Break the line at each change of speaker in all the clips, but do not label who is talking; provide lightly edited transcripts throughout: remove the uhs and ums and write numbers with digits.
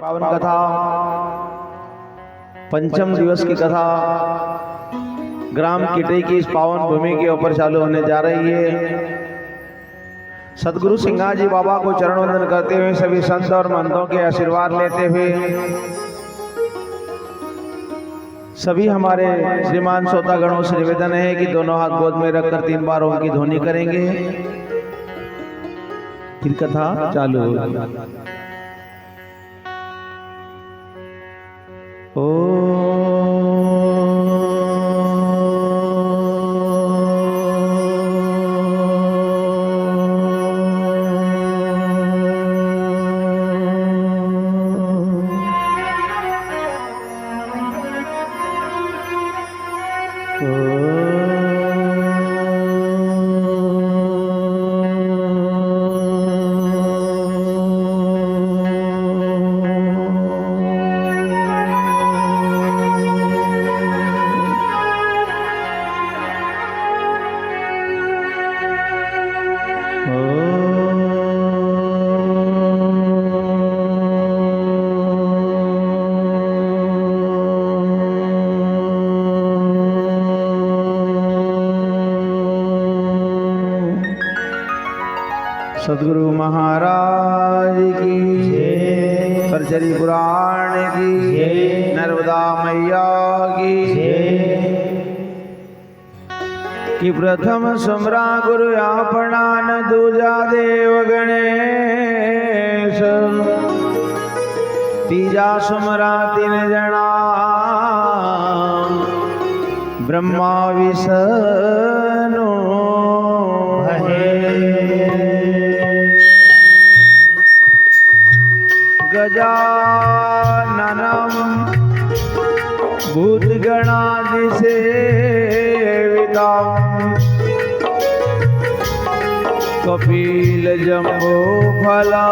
पावन कथा पंचम दिवस की कथा ग्राम किटई की इस पावन भूमि के ऊपर चालू होने जा रही है। सदगुरु सिंगाजी बाबा को चरण वंदन करते हुए सभी संत और महंतों के आशीर्वाद लेते हुए सभी हमारे श्रीमान श्रोतागणों से निवेदन है कि दोनों हाथ गोद में रखकर 3 बार ओम की ध्वनि करेंगे। फिर कथा चालू होगी। सदगुरु महाराज की जय, परचरी पुराण की जय, नर्मदा मैया की जय। कि प्रथम सुमरा गुरु अपना न दूजा देव गणेश, तीजा सुमरा 3 जना ब्रह्मा विष्णु गजाननम भूतगणादि सेवितम कपिल जम्बो फला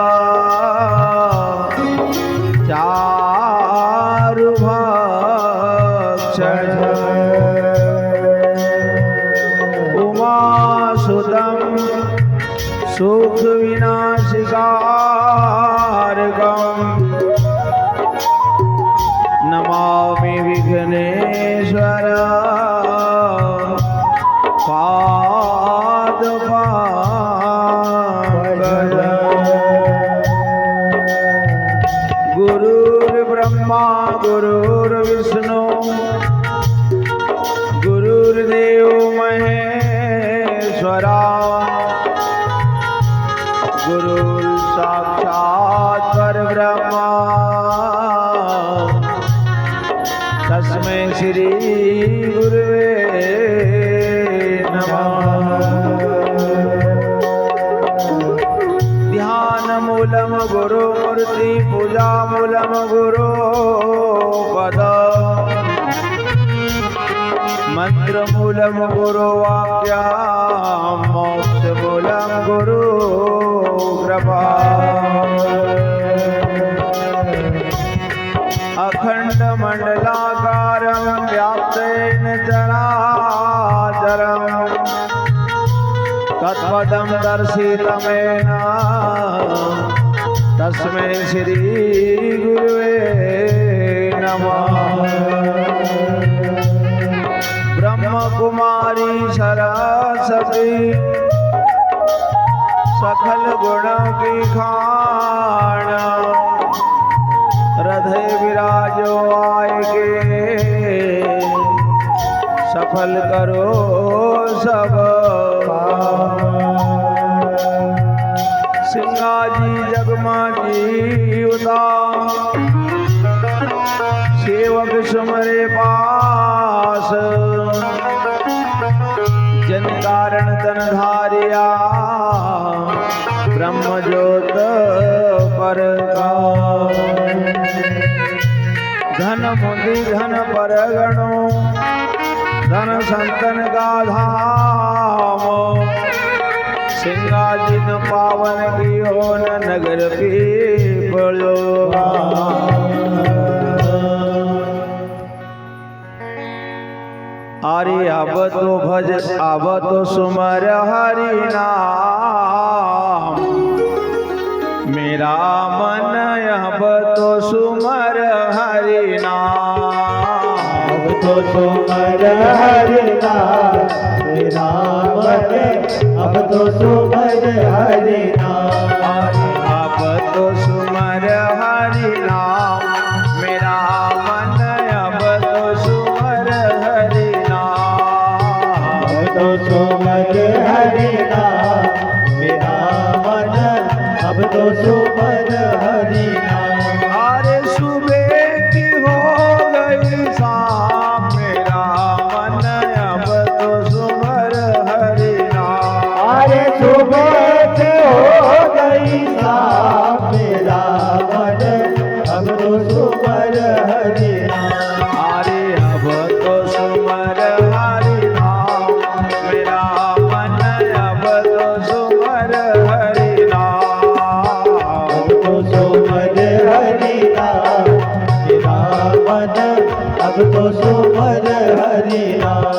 चारुभक्षण उमासुतम सुख विनाशिकारकम नमामि विघ्नेश्वर पादपंकज। गुरुर्ब्रह्मा गुरुर्विष्णु गुरुर्देव महेश्वरा गुरुर् साक्षात् परब्रह्मा तस्मै श्री गुरुवे नमः। ध्यानमूलम गुरुमूर्ति पूजामूलम गुरुपद मंत्रमूलम गुरुवाक्य मोक्षमूलम गुरु कृपा। अखंड मंडलाकारं व्याप्तेन चराचरं तत्पदं दर्शितमेन तस्मै श्री गुरुवे नमः। ब्रह्म कुमारी सरस्वती सकल गुणों की खान हृदय विराजो आएगे सफल करो सब। सिंगाजी जगमाजी उदास सेवक सुमरे पास जन कारण तन धारिया ब्रह्म ज्योत पर धन मुंदी धन पर गणो धन संतन का धाम सिंगाजी न पावन की हो न नगर की बड़ो। अरे अब तो भज अब तो सुमर हरि नाम मेरा मन अब तो सुमर हरि नाम,
अब तो सुमर हरि नाम मेरा मन, अब तो सुमर हरि नाम,
अब तो सुमर हरि नाम मेरा मन, अब तो सुमर हरि नाम,
अब तो सुमर हरि नाम मेरा मन, अब तो सुमर हरि नाम।
अरे सुबह की हो गई शाम मेरा मन, अब तो सुमर हरि नाम,
अरे सुबह से हो गई शाम मेरा मन, अब तो सुमर हरि नाम,
अरे अब तो सुमर हरि नाम मेरा मन, अब तो सुमर हरि नाम,
अब तो सुमर हरि नाम मेरा मन, अब तो सुमर हरि नाम।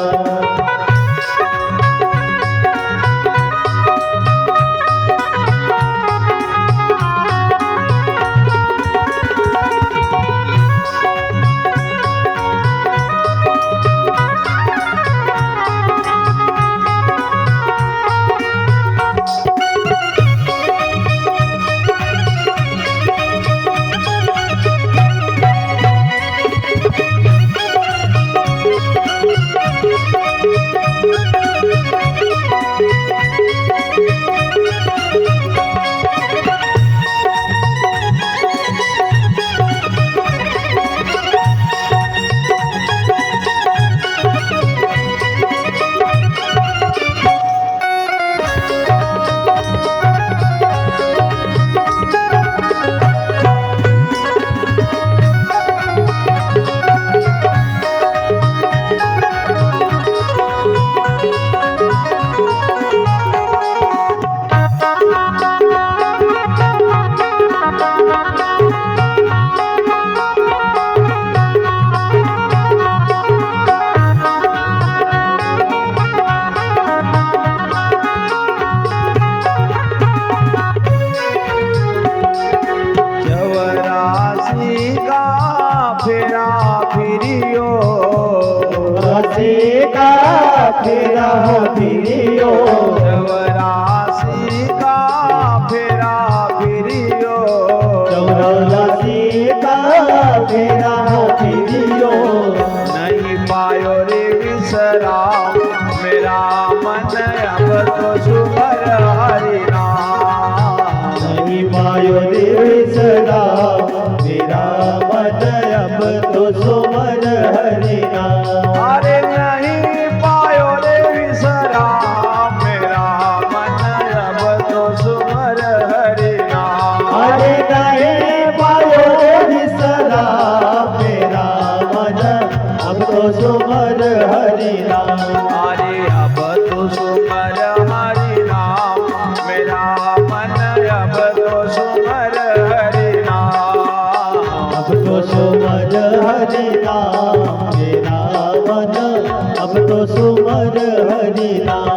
चौरासी का फेरा फिरियो,
चौरासी का फेरा फिरियो,
चौरासी का फेरा फिरियो,
चौरासी का फेरा फिरियो,
नहीं पायो रे विश्राम मेरा मन, अब तो सुमर हरि नाम,
नहीं पायो रे विश्राम मेरा मन, अब तो सुमर हरि नाम,
अरे नहीं पायो रे विश्राम मेरा मन, अब तो सुमर हरि नाम,
अरे नहीं पायो रे विश्राम मेरा मन, अब तो सुमर हरि नाम,
अरे अब तो सुमर हरि नाम मेरा मन, अब तो सुमर हरि नाम,
अब तो सुमर हरि नाम मेरा मन, अब तो सुमर हरि नाम।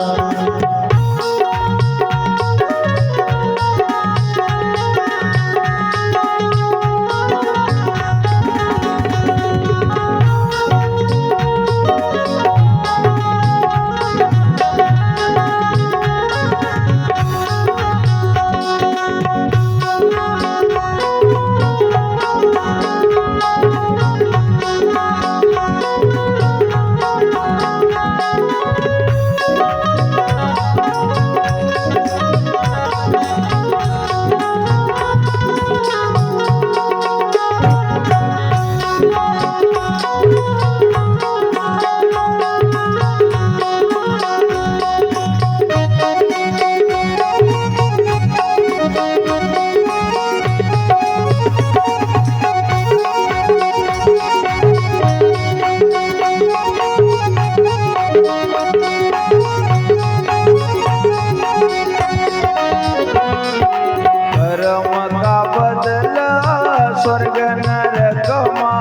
स्वर्ग नरकमा,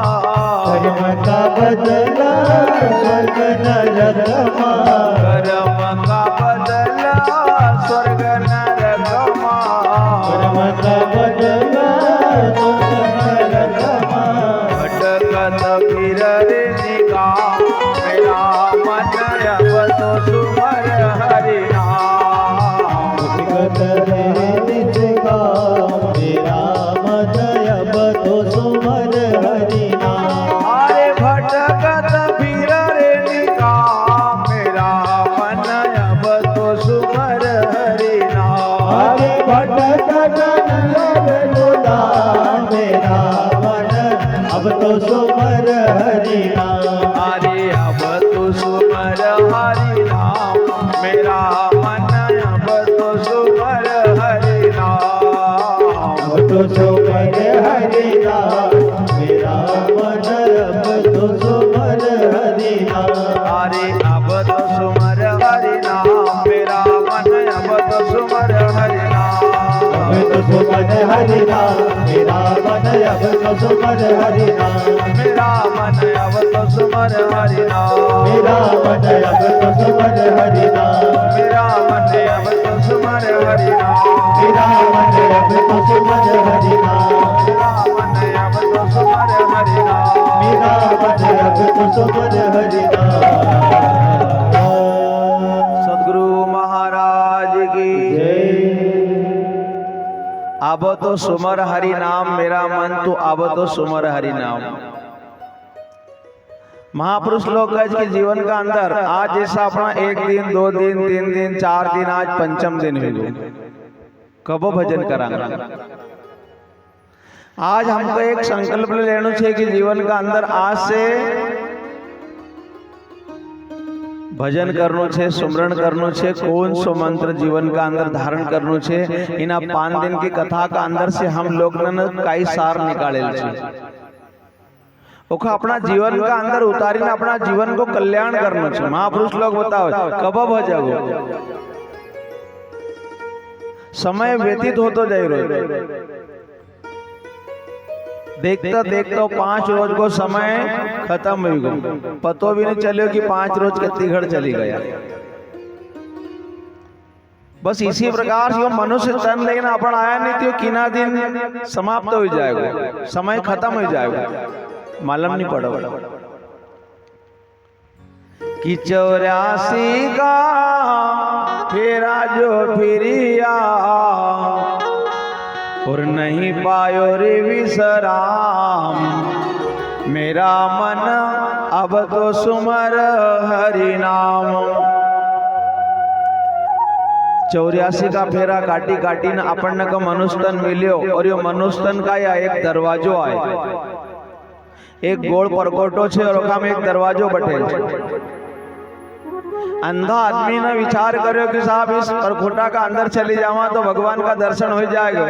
कर्म का बदला स्वर्ग नरकमा,
कर्म का बदला स्वर्ग नरकमा,
कर्म का बदला स्वर्ग नरकमा,
भटकत फिर रे निगाह मेरा मन अब तो सुमर हरि नाम।
भटकत रे निज गाँव मेरा मन अब तो सुमर हरि नाम।
अरे भटकत फिर रे निगाह मेरा मन अब तो सुमर हरि नाम।
अरे भटकत लगा मेरा मन अब तो सुमर हरि नाम।
अरे अब तो सुमर हरि नाम मेरा मन अब तो सुमर हरि नाम।
अब तो सुमर हरि नाम मेरा मन अब तो सुमर हरि नाम।
अरे अब तो सुमर हरि नाम मेरा मन अब तो सुमर हरि नाम।
अब तो सुमर हरि नाम मेरा मन अब तो सुमर हरि नाम।
मेरा मन अब तो सुमर हरि नाम।
मेरा मन अब तो सुमर हरि नाम।
मेरा मन अब तो सुमर हरि नाम।
मेरा मन अब तो सुमर हरि नाम।
मेरा मन अब तो सुमर हरि नाम।
मेरा मन अब तो सुमर हरि नाम।
सद्गुरु महाराज की
जय।
अब तो सुमर हरि नाम मेरा मन तो अब तो सुमर हरि नाम। महापुरुष लोग कहते कि जीवन का अंदर आज जैसा अपना 1 दिन 2 दिन 3 दिन 4 दिन आज पंचम दिन हो गए कबो भजन करांगा। आज हमको एक संकल्प लेना चाहिए कि जीवन का अंदर आज से भजन करनो छे, सुमरण करनो छे, कौन सो मंत्र जीवन का अंदर धारण करनो छे। इन 5 दिन की कथा का अंदर से हम लोग ने कई सार निकालेल छे। ओखा अपना जीवन का अंदर उतारी ने अपना जीवन को कल्याण करनो छे। महापुरुष लोग बताओ कब भजगो समय व्यतीत होतो जाई रह्यो। देखता देखता 5 रोज को समय खत्म हो गयो, पतो भी नहीं चलो कि 5 रोज कितनी घड़ चली गया। बस इसी प्रकार से मनुष्य तन लेकिन अपन आया नहीं तो किना दिन समाप्त हो जाएगा, समय खत्म हो जाएगा, मालूम नहीं पड़ेगा कि 84 का फेरा जो फिरिया और नहीं पायो रे विश्राम। मेरा मन अब तो सुमर हरि नाम। 84 का फेरा काटी काटी न अपन का मनुष्यतन मिलियो और ये मनुष्यतन का या एक दरवाजो आए, एक गोल परकोटो छे और ओखा में एक दरवाजो बटेल छे। अंधा आदमी ने विचार करो कि साहब इस परखोटा का अंदर चली जावा तो भगवान का दर्शन हो जाएगा।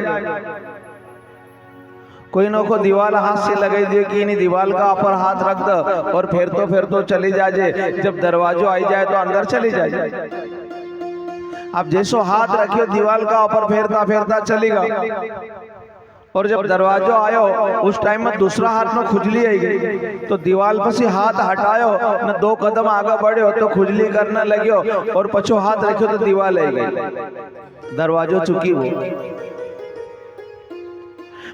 कोई न को दीवाल हाथ से लगाई दिए कि नहीं दीवाल का ऊपर हाथ रख दो और फिर तो चली जाए, जब दरवाजो आई जाए तो अंदर चली जाए। अब जैसो हाथ रखियो दीवाल का ऊपर फेरता फेरता चलेगा और जब दरवाजो आयो उस टाइम में दूसरा हाथ में खुजली आई गई तो दीवाल पर से हाथ हटायो न 2 कदम आगे बढ़ियो तो खुजली करने लगियो और पछो हाथ रखियो तो दीवाल आई गई, दरवाजो चुकी हो।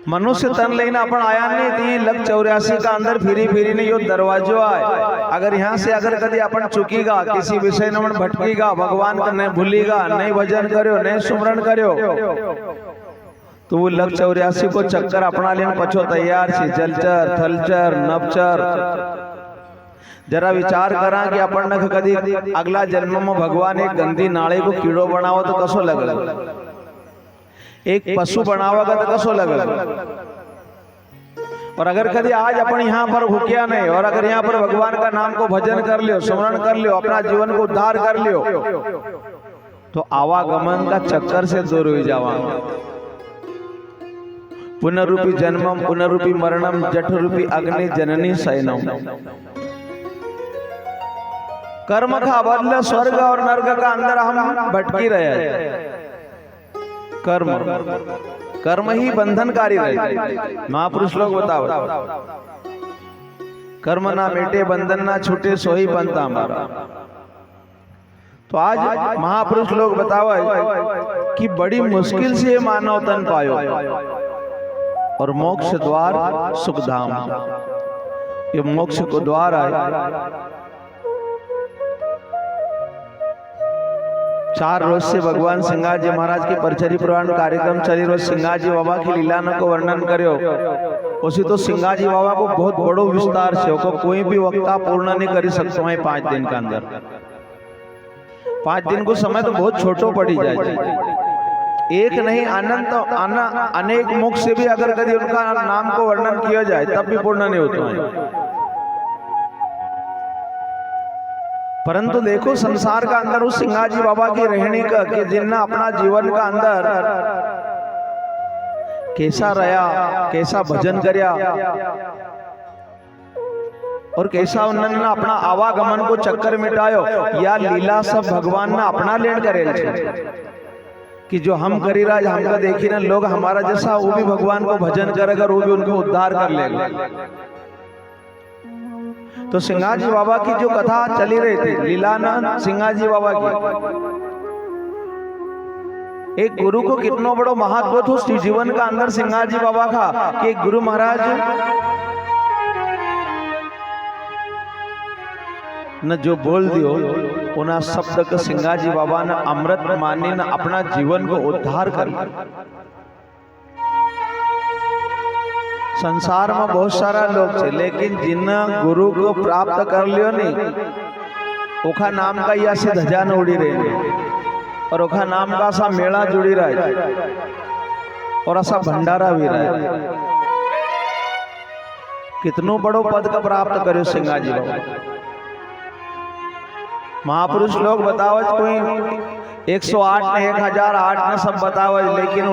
मनुष्य तन लेना अपन आया नहीं थी लग 84 का अंदर फिरी नहीं यो दरवाजो आए। अगर यहाँ से अगर कभी अपन चुकीगा किसी विषय में भटकीगा, भगवान को नहीं भूलीगा, नहीं भजन करो, नहीं सुमरण करो तो वो लग 84 को चक्कर अपना लेने पछो तैयार छे। जलचर, थलचर, नवचर जरा विचार करा कि अपन न कदी अगला जन्म में भगवान एक गंदी नाले को कीड़ो बनाओ तो कसो लगेगा, एक पशु बनावेगा तो कसो लगेगा। और अगर कभी आज अपन यहाँ पर भूखिया नहीं और अगर यहाँ पर भगवान का नाम को भजन कर लियो, सुमरण कर लियो, अपना जीवन को उद्धार कर लियो तो आवागमन का चक्कर से दूर हो जावा। पुनरूपी जन्मम पुनरूपी मरणम जठरूपी अग्नि जननी शयनम। कर्म का बदले स्वर्ग और नरक का अंदर हम भटकी रहे हैं। कर्म ही बंधनकारी रहे। महापुरुष लोग बताओ कर्म ना मिटे बंधन ना छूटे सोही बनता हमारा। तो आज महापुरुष लोग बताओ कि बड़ी मुश्किल से मानव तन पायो और मोक्ष द्वार सुखधाम। ये मोक्ष को द्वार है। 4 रोज से भगवान सिंगाजी महाराज के परचरी पुराण कार्यक्रम चली। रोज सिंगाजी बाबा की लीला न को वर्णन करो। उसी तो सिंगाजी बाबा को बहुत बड़ो विस्तार से को कोई भी वक्ता पूर्ण नहीं कर सकता है 5 दिन का अंदर। 5 दिन को समय तो बहुत छोटो पड़ी जाए। एक नहीं अनंत अनेक मुख से भी अगर कभी उनका नाम को वर्णन किया जाए तब भी पूर्ण नहीं होता है। परंतु देखो संसार का अंदर उस सिंगाजी बाबा की रहने का कि जिन्ना अपना जीवन का अंदर कैसा रहा, कैसा भजन करया और कैसा उन्होंने अपना आवागमन को चक्कर मिटायो, या लीला सब भगवान ने अपना लेन करेल कि जो हम करी राज हमका देखी ना लोग हमारा जैसा वो भी भगवान को भजन करेगा, वो भी उनको उद्धार कर लेगा। तो सिंगाजी बाबा की जो कथा चली रही थी, लीलानंद सिंगाजी बाबा की, एक गुरु को कितना बड़ो महत्व था उस जीवन का अंदर सिंगाजी बाबा का कि एक गुरु महाराज न जो बोल दियो उना शब्द का सिंगाजी बाबा ने अमृत मानी न अपना जीवन को उद्धार कर लिया। संसार में बहुत सारा लोग है, लेकिन जिन गुरु को प्राप्त कर लियो नहीं ओखा नाम का या से ध्वजा न उड़ी रही और ओखा नाम का सा मेला जुड़ी रहा और ऐसा भंडारा भी रहा। कितनो बड़ो पद का प्राप्त करो सिंगाजी बाबा। महापुरुष लोग बतावत कोई 108 ने 1008 ने सब बतावत, लेकिन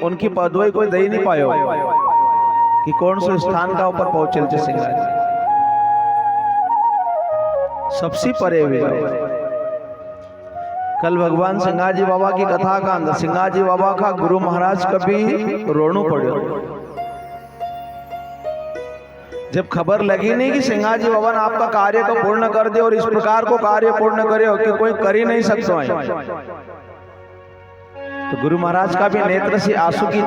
उनकी पदवी कोई दे नहीं पायो कि कौन से स्थान का ऊपर पहुंचे थे सिंगाजी। सबसे परे हुए कल भगवान सिंगाजी बाबा की कथा का अंदर सिंगाजी बाबा का गुरु महाराज कभी रोणू पड़ो। जब खबर लगी नहीं कि सिंगाजी बाबा ने आपका कार्य को पूर्ण कर दे और इस प्रकार को कार्य पूर्ण करे कि कोई कर ही नहीं सकता है, तो गुरु महाराज का भी नेत्र से आंसू की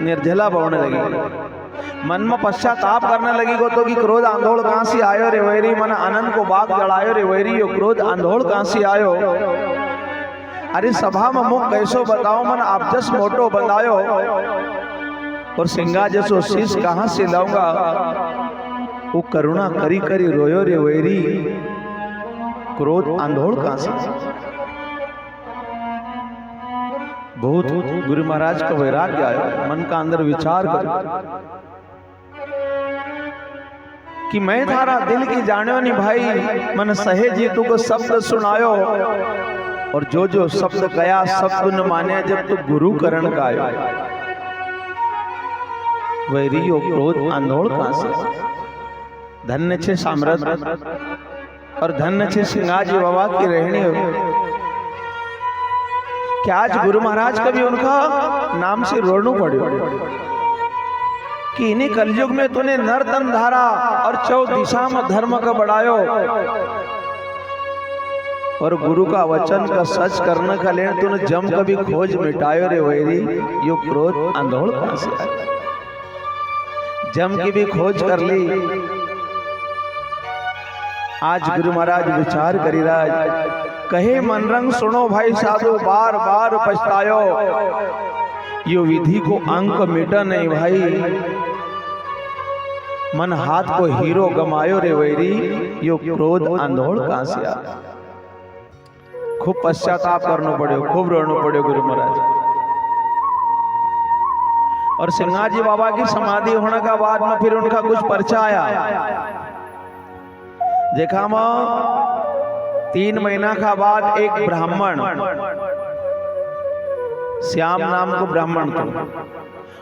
निर्जला बहने लगी। मन में पश्चाताप करने लगी को तो कि क्रोध आंधोड़ कहां से आयो रे वैरी, मन आनंद को बाग जड़ायो रे वैरी, यो क्रोध आंधोड़ कहां से आयो। अरे सभा में मुख कैसो बताओ, मन आप जस मोटो बंदायो और सिंगा जसो शीश कहां से लाऊंगा। वो करुणा करी करी रोयो रे वैरी, क्रोध आंधोड़ कहां से। बहुत गुरु महाराज का वैराग्य आया, मन का अंदर विचार कर कि मैं थारा दिल की जानो नहीं भाई, मन सहे जी तू को शब्द सुनायो और जो जो शब्द कया शब्द न माने, जब तू गुरु करण का आयो। वैरी और क्रोध आंधोड़ कहां से। धन्य छे साम्राज्य और धन्य छे सिंगाजी बाबा की रहनी कि आज गुरु महाराज का भी उनका नाम से रोणू पड़ो कि इन्हीं कलयुग में तूने नर तन धारा और 4 दिशा में धर्म का बढ़ायो और गुरु का वचन का सच करने का लेन तूने जम कभी खोज मिटायो रे वैरी, यो क्रोध आंधोड़ कहां से आया। जम की भी खोज कर ली। आज गुरु महाराज विचार करी राज कहे मनरंग सुनो भाई साधु, बार बार पछतायो, यो विधि को अंक मिटा नहीं भाई, मन हाथ को हीरो गमायो रे वैरी, यो क्रोध आंधोड़ कहां से आया। खूब पश्चाताप करना पड़े, खूब रोना पड़े गुरु महाराज। और सिंगाजी बाबा की समाधि होने का बाद में फिर उनका कुछ पर्चा आया। देखा 3 महीना का बाद एक ब्राह्मण, श्याम नाम को ब्राह्मण था,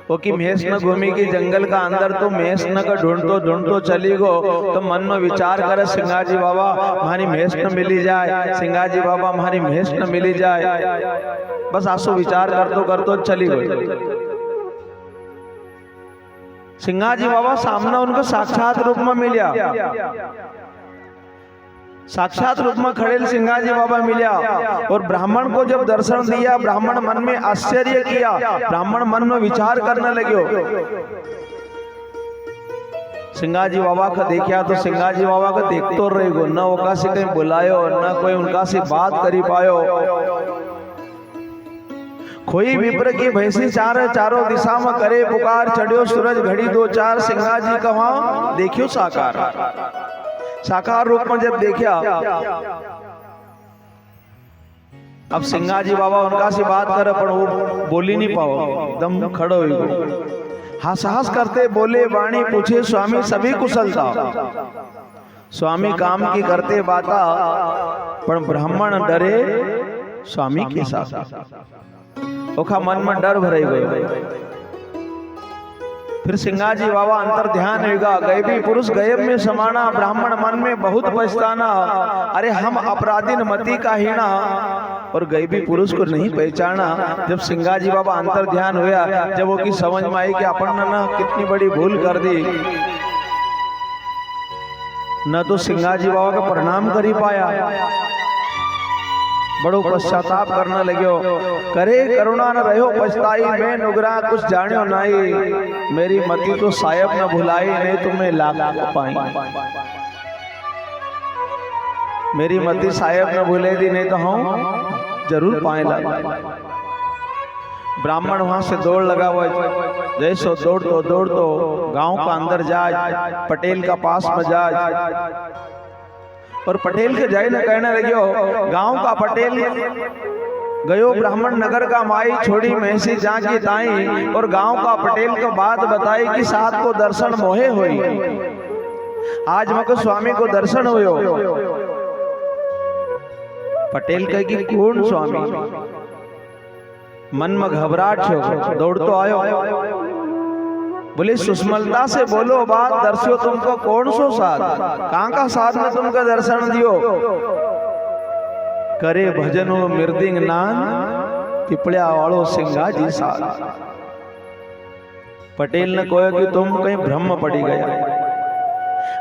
वो कि महेश न घूमी की जंगल का अंदर, तो महेश न का ढूंढतो चली गो। तो मन में विचार करे सिंगाजी बाबा हमारी महेश न मिली जाए, सिंगाजी बाबा हमारी महेश न मिली जाए। बस आंसू विचार करतो चली गई। सिंगाजी बाबा सामने उनको साक्षात रूप में मिलिया, साक्षात रूप में खड़े सिंगाजी बाबा मिला और ब्राह्मण को जब दर्शन दिया, ब्राह्मण मन में आश्चर्य किया, ब्राह्मण मन में विचार करने लगे सिंगा जी बाबा का देखा तो सिंगा जी बाबा का देख तो रही गो, न ओका से कहीं बुलायो, न कोई उनका से बात करी पायो। खोई विप्र की भैंसी चारों दिशा में करे पुकार, चढ़ियो सूरज घड़ी दो चार, सिंगा जी का वहां देखियो साकार रूप में जब देखा, अब सिंगा जी बाबा उनका से बात करे पर वो बोली नहीं पाओ, एकदम खड़ो हुई, हास करते बोले वाणी पूछे स्वामी सभी कुशलता। स्वामी काम की करते बाता, पर ब्राह्मण डरे स्वामी के साथ। ओखा मन में डर भरे गए। फिर सिंगा जी बाबा अंतर ध्यान होगा, गैबी पुरुष गैब में समाना, ब्राह्मण मन में बहुत पछताना, अरे हम अपराधी मति का हीना, और गैबी पुरुष को नहीं पहचाना। जब सिंगा जी बाबा अंतर ध्यान हुआ, जब वो की समझ में आई कि अपन ने ना कितनी बड़ी भूल कर दी, न तो सिंगा जी बाबा का प्रणाम कर ही पाया, बड़ो पश्चाताप करना लग्यो, करे करुणा न रहो पछताई, मैं नुगरा कुछ जानियो नहीं, मेरी मति तो सायब न भुलाई, नहीं तुम्हें लाख पाई, मेरी मति सायब न भूले दी, नहीं तो हम जरूर पाए ला। ब्राह्मण वहां से दौड़ लगा हुआ, जैसो दौड़ तो गांव का अंदर जाए, पटेल का पास में जाए, और पटेल के जाए न कहने लगियो, गांव का पटेल गयो ब्राह्मण नगर का माई, छोड़ी महसी जाकी ताई, और गांव का पटेल को बात बताई कि साथ को दर्शन मोहे होई, आज मको स्वामी को दर्शन हुयो। पटेल कहे कि कौन स्वामी, मन में घबराहट हो, दौड़ तो आयो, बोले सुष्मलता से बोलो बात, दर्शो तुमको कौन सो साथ, कहां का साथ में तुमको दर्शन दियो, करे भजनो मृदिंग नान, पिपड़िया वालो सिंगा जी साथ। पटेल ने कहा कि तुम कहीं भ्रम में पड़ी गया,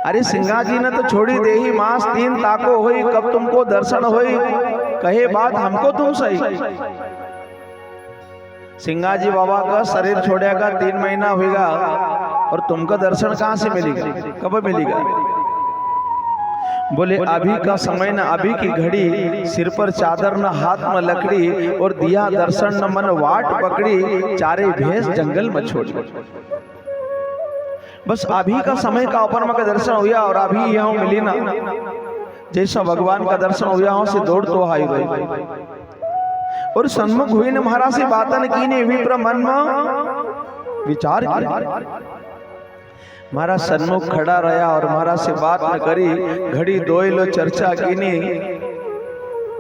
अरे सिंगा जी ने तो छोड़ी दे ही मास 3 ताको हुई, कब तुमको दर्शन हुई, कहे बात हमको तुम सही। सिंगा जी बाबा का शरीर छोड़ेगा 3 महीना होगा, और तुमका दर्शन कहां से मिलेगा, कब मिलेगा। बोले अभी का समय न अभी की घड़ी, सिर पर चादर न हाथ में लकड़ी, और दिया दर्शन न मन वाट पकड़ी, चारे भैंस जंगल में छोड़ी। बस अभी का समय का ऊपर में का दर्शन हुआ, और अभी यहाँ मिली ना, जैसा भगवान का दर्शन हुआ से दौड़ तो आई गई, और सन्मुख हुई ने महाराज से बातन की ने विप्र मन में विचार किया। महाराज सन्मुख खड़ा रहा और महाराज से बात न करी, घड़ी दोई लो चर्चा की ने,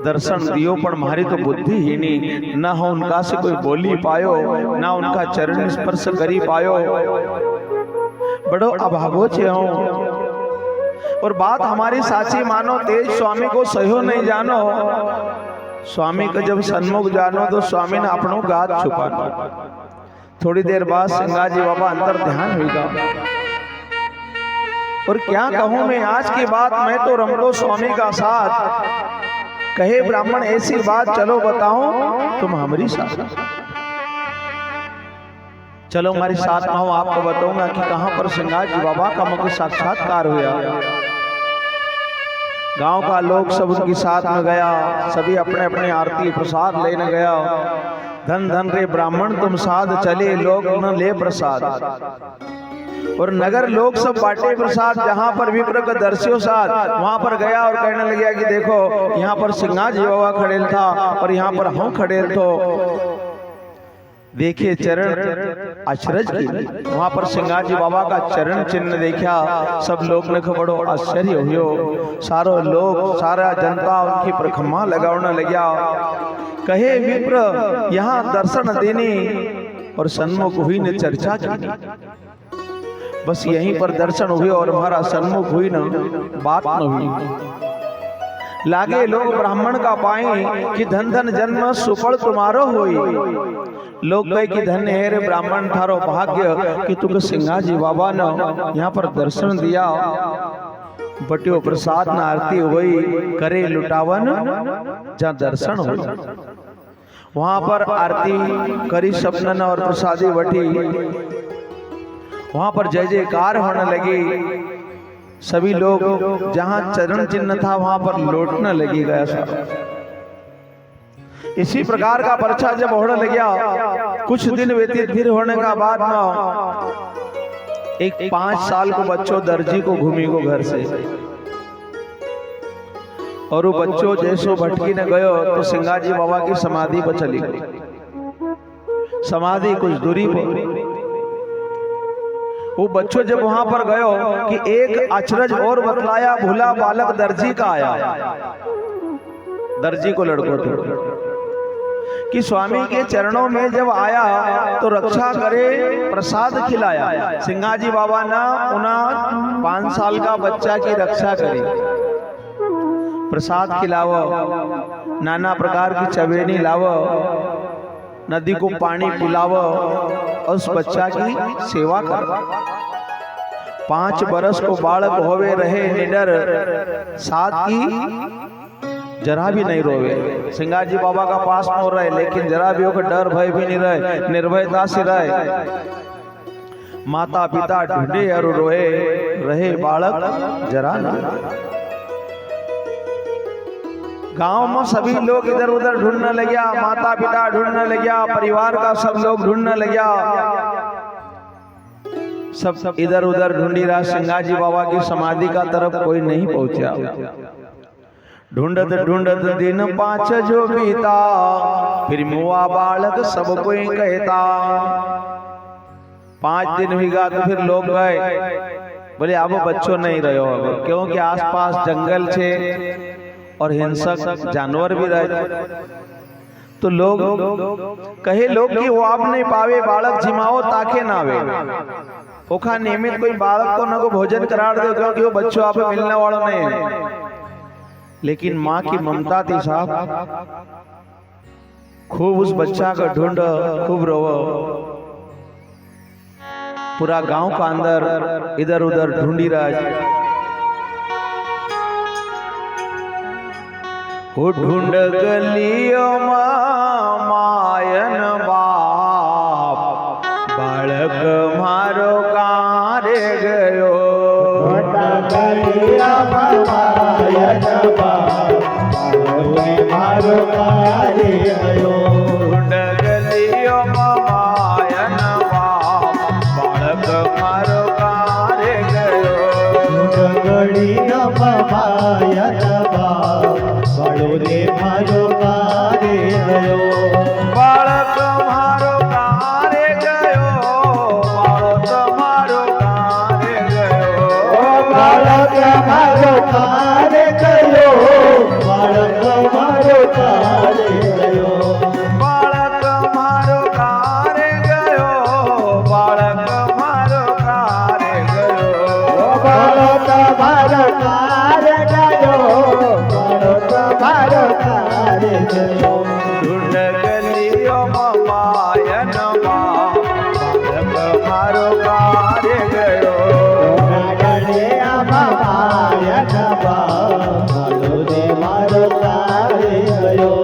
दर्शन दियो पर मारी तो बुद्धि ही नहीं, ना हो उनका से कोई बोली पायो, ना उनका चरण स्पर्श करी पायो, बड़ो अभागो छे हूं। और बात हमारी साची मानो, तेज स्वामी को सहो नहीं जानो, स्वामी का जब सन्मुख जानो तो स्वामी ने अपनो गात छुपानो। थोड़ी देर बाद सिंगा जी बाबा अंतर ध्यान होगा, और क्या कहूं मैं आज की बात, मैं तो रमलो स्वामी का साथ, कहे ब्राह्मण ऐसी बात चलो बताओ तुम हमारी साथ, चलो हमारी साथ में, आपको बताऊंगा कि कहां पर सिंगा जी बाबा का मुझे साक्षात्कार हुआ। गांव का लोग सब उनके साथ में गया, सभी अपने अपने आरती प्रसाद लेने गया। धन धन रे ब्राह्मण तुम साध चले, लोग न ले प्रसाद, और नगर लोग सब बांटे प्रसाद। जहां पर विप्र का दर्शियों साथ, वहां पर गया और कहने लगा कि देखो यहाँ पर सिंगा जी बाबा खड़े था, और यहाँ पर हम खड़े तो देखे चरण अचरज की। वहां पर सिंगा जी बाबा का चरण चिन्ह देखा, सब लोग ने बड़ो आश्चर्य हुयो। सारो लोग, सारा जनता उनकी प्रखमा लगाने लगा। कहे विप्र यहाँ दर्शन देने, और सन्मुख हुई ने चर्चा की। बस यहीं पर दर्शन हुए और हमारा सन्मुख हुई न बात न हुई। लागे लोग ब्राह्मण का पाए कि धन धन जन्म सुफल तुम्हारो होई। लोग कहे कि धन है रे ब्राह्मण थारो भाग्य कि तुक सिंगा जी बाबा ने यहाँ पर दर्शन दिया। बटियो प्रसाद न आरती हुई, करे लुटावन जहाँ दर्शन हुई। वहां पर आरती करी सपनन और प्रसादी बटी, वहां पर जय जयकार होने लगी। सभी लोग जहां चरण चिन्ह था वहां पर लौटने लगी गया साहब। इसी प्रकार का पर्चा जब होने लग गया, कुछ दिन व्यतीत फिर होने का बाद में एक 5 साल को बच्चों दर्जी को घूमी को घर से, और वो बच्चों जैसो भटकी ने गयो तो सिंगाजी बाबा की समाधि पर चली गई। समाधि कुछ दूरी पर वो बच्चों जब वहां पर गयो कि एक अचरज और बतलाया, भूला बालक दर्जी का आया। दर्जी को लड़को थे कि स्वामी के चरणों में जब आया तो रक्षा करे, प्रसाद खिलाया। सिंगाजी बाबा ने उन्हें 5 साल का बच्चा की रक्षा करी, प्रसाद खिलावो, नाना प्रकार की चवेनी लावो, नदी को पानी पिलावो और उस बच्चा की सेवा करो। 5 बरस को बालक होवे रहे निडर, साथ की जरा भी नहीं रोवे। सिंगाजी बाबा का पास में हो रहे, लेकिन जरा भी होकर डर भय भी नहीं रहे, निर्भयता से रहे। माता पिता ढूंढे और रोए रहे, बालक जरा नहीं। गांव में सभी लोग इधर उधर ढूंढने लगे, माता पिता ढूंढने लगे, परिवार का सब लोग ढूंढने लगे, सब इधर उधर ढूंढी रहा। सिंगाजी बाबा की समाधि का तरफ कोई नहीं पहुंचा। ढूंढत ढूंढत दिन 5 जो बीता, फिर मुआ बालक सब कोई कहता। 5 दिन हुआ तो फिर लोग गए, बोले अब बच्चों नहीं रहो, क्योंकि आसपास जंगल छे और हिंसक जानवर भी रहे। तो लोग कहे लोग कि वो आप नहीं पावे, बालक जिमाओ ताके ना आवे। ओखा नियमित कोई बालक को न को भोजन करा दे, क्योंकि वो बच्चों आप मिलने वाला नहीं है। लेकिन माँ की ममता थी साहब, खूब उस बच्चा का ढूंढ, खूब रोवो। पूरा गांव का अंदर इधर उधर ढूंढी रहा। वो ढूंढ गलियों मायन बाप, बालक मारो कारे गयो।
मारो कारे गयो।
ढूंढ गलियों मायन बाप, बालक मारो कारे गयो।
ढूंढ गलियों मायन बाप, बालोरे मारो कारे गयो।
बालक मारो कारे गयो, बालक मारो कारे गयो।
बालक मारो कारे गयो, बालक मारो कारे गयो।
बालक मारो कारे गयो, बालक मारो कारे गयो।
बालक मारो कारे गयो, बालक मारो कारे गयो।
ढूंढ गलियों मायन बाप, बालक मारो कारे गयो।
गलिया मायन बाप, बालोरे मारो कारे गयो।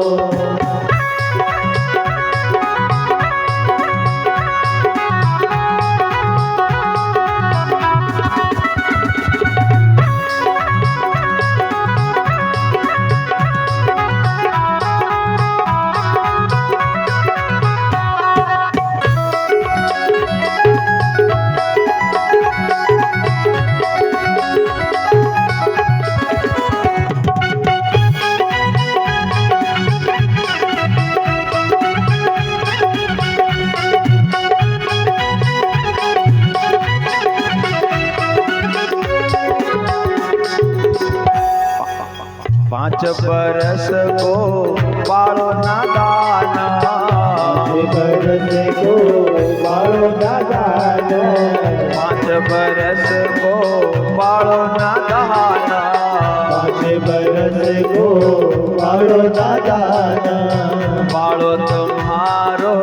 पाँच बरस को बालो नादाना,
5 बरस को बालो नादाना,
5 बरस को बालो नादाना।
5 बरस को बालो नादाना।
बालो तुम्हारो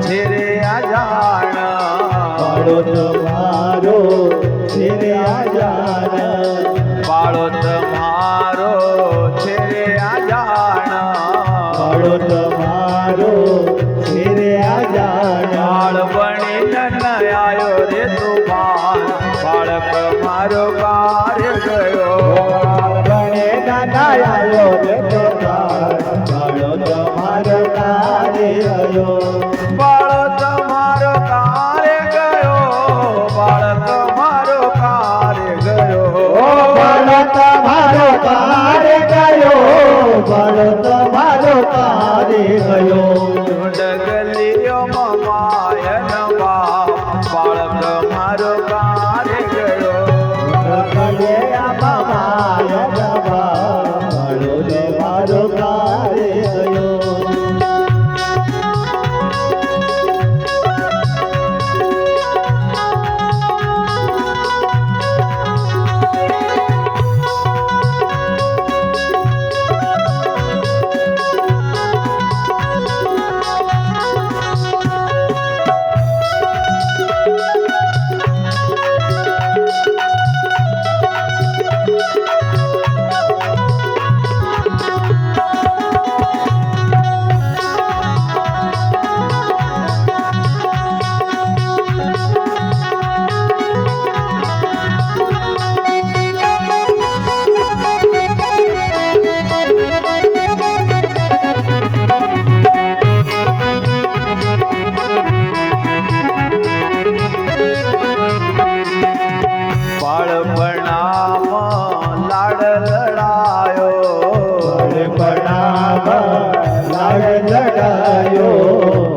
छेरे आ जाना,
बालो तुम्हारो छेरे आ जाना।
बालो तुम्हारो छेरे आ जाना।
बालो तुम्हारो छेरे आ जाना।
बाल बनी न आयो रे तू कार्य गयो
गणे ननायो रे बाळो તમારો કાર્ય ગયો
बाळ તમારો कार्य गयो बाळ તમારો कार्य गयो
બાળો તમારો કાર્ય ગયો બાળો તમારો કાર્ય ગયો
ઢગલીઓ માયન બાળ તમારો કાર્ય ગયો
ગણે મામાય બાળો રે મારો કાર્ય ગયો
બાળપણામાં લાડ લડાયો
લાડ લડાયો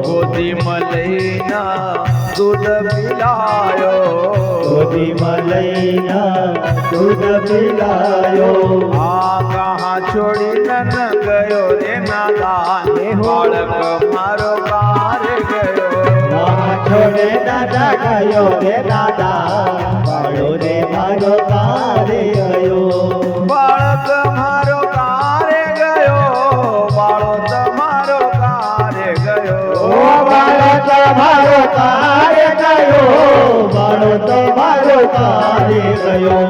ગોદીમાં લઈના દૂધ પીલાયો
ગોદીમાં લઈના દૂધ પીલાયો
આ કહાં છોડીને ન ગયો રે નાદાન બાળક મારો કાર્ય ગયો
છોડે દાદા ગયો રે દાદા બાળો રે મારો કાર્ય ગયો
બાળક મારો કાર્ય ગયો બાળો તમારો કાર્ય ગયો
બાળો તમારો કાર્ય ગયો બાળો તમારો કાર્ય ગયો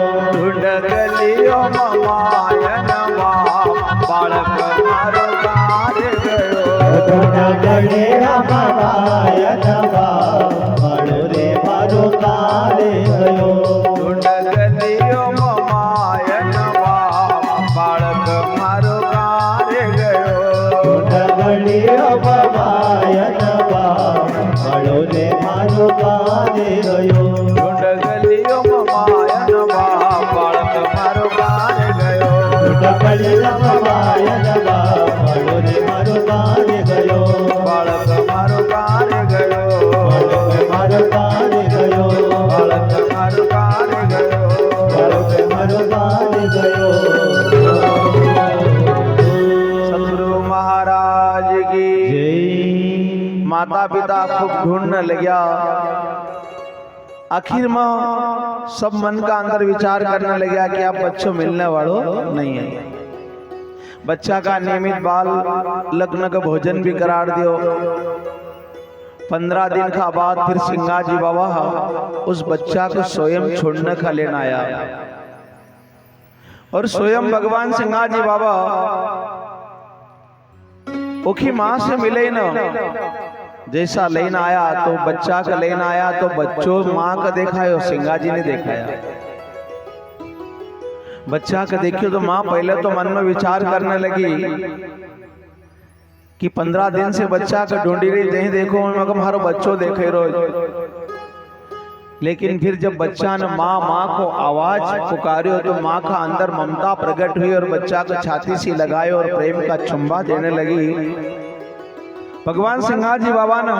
ઢગલીઓ માયન બાળક મારો કાર્ય ગયો
ગણે મામાય બાળો રે મારો કાર્ય ગયો
ઢગલીઓ માયન બાળક મારો કાર્ય ગયો
ગણીઓ મામાય બાળો રે મારો કાર્ય ગયો
ઢગલીઓ માયન બાળક મારો કાર્ય ગયો
ગણીઓ મામાય બાળો રે મારો કાર્ય ગયો
બાળક મારો કાર્ય ગયો
મારો કાર્ય ગયો
બાળક મારો કાર્ય ગયો
મારો કાર્ય ગયો
सतगुरु महाराज की
जय
माता पिता खूब ढूंढने लगा आखिर में सब मन का अंदर विचार करने लगा कि आप बच्चों मिलने वालों नहीं है बच्चा का नियमित बाल लग्न का भोजन भी करार दियो 15 दिन का बाद फिर सिंगा जी बाबा उस बच्चा को स्वयं छोड़ने का लेना आया और स्वयं भगवान सिंगा जी बाबा ओखी माँ से मिले न जैसा लेना आया तो बच्चा का लेना आया तो बच्चों माँ का देखा है और सिंगा जी ने देखाया बच्चा का देखियो तो माँ पहले तो मन में विचार करने लगी कि 15 दिन से बच्चा का ढूंढी रही नहीं देखो मैं हमारो बच्चों देखे रोज लेकिन फिर जब बच्चा ने माँ माँ को आवाज पुकारियो तो माँ का अंदर ममता प्रकट हुई और बच्चा को छाती से लगाए और प्रेम का चुम्बा देने लगी भगवान सिंगा जी बाबा ने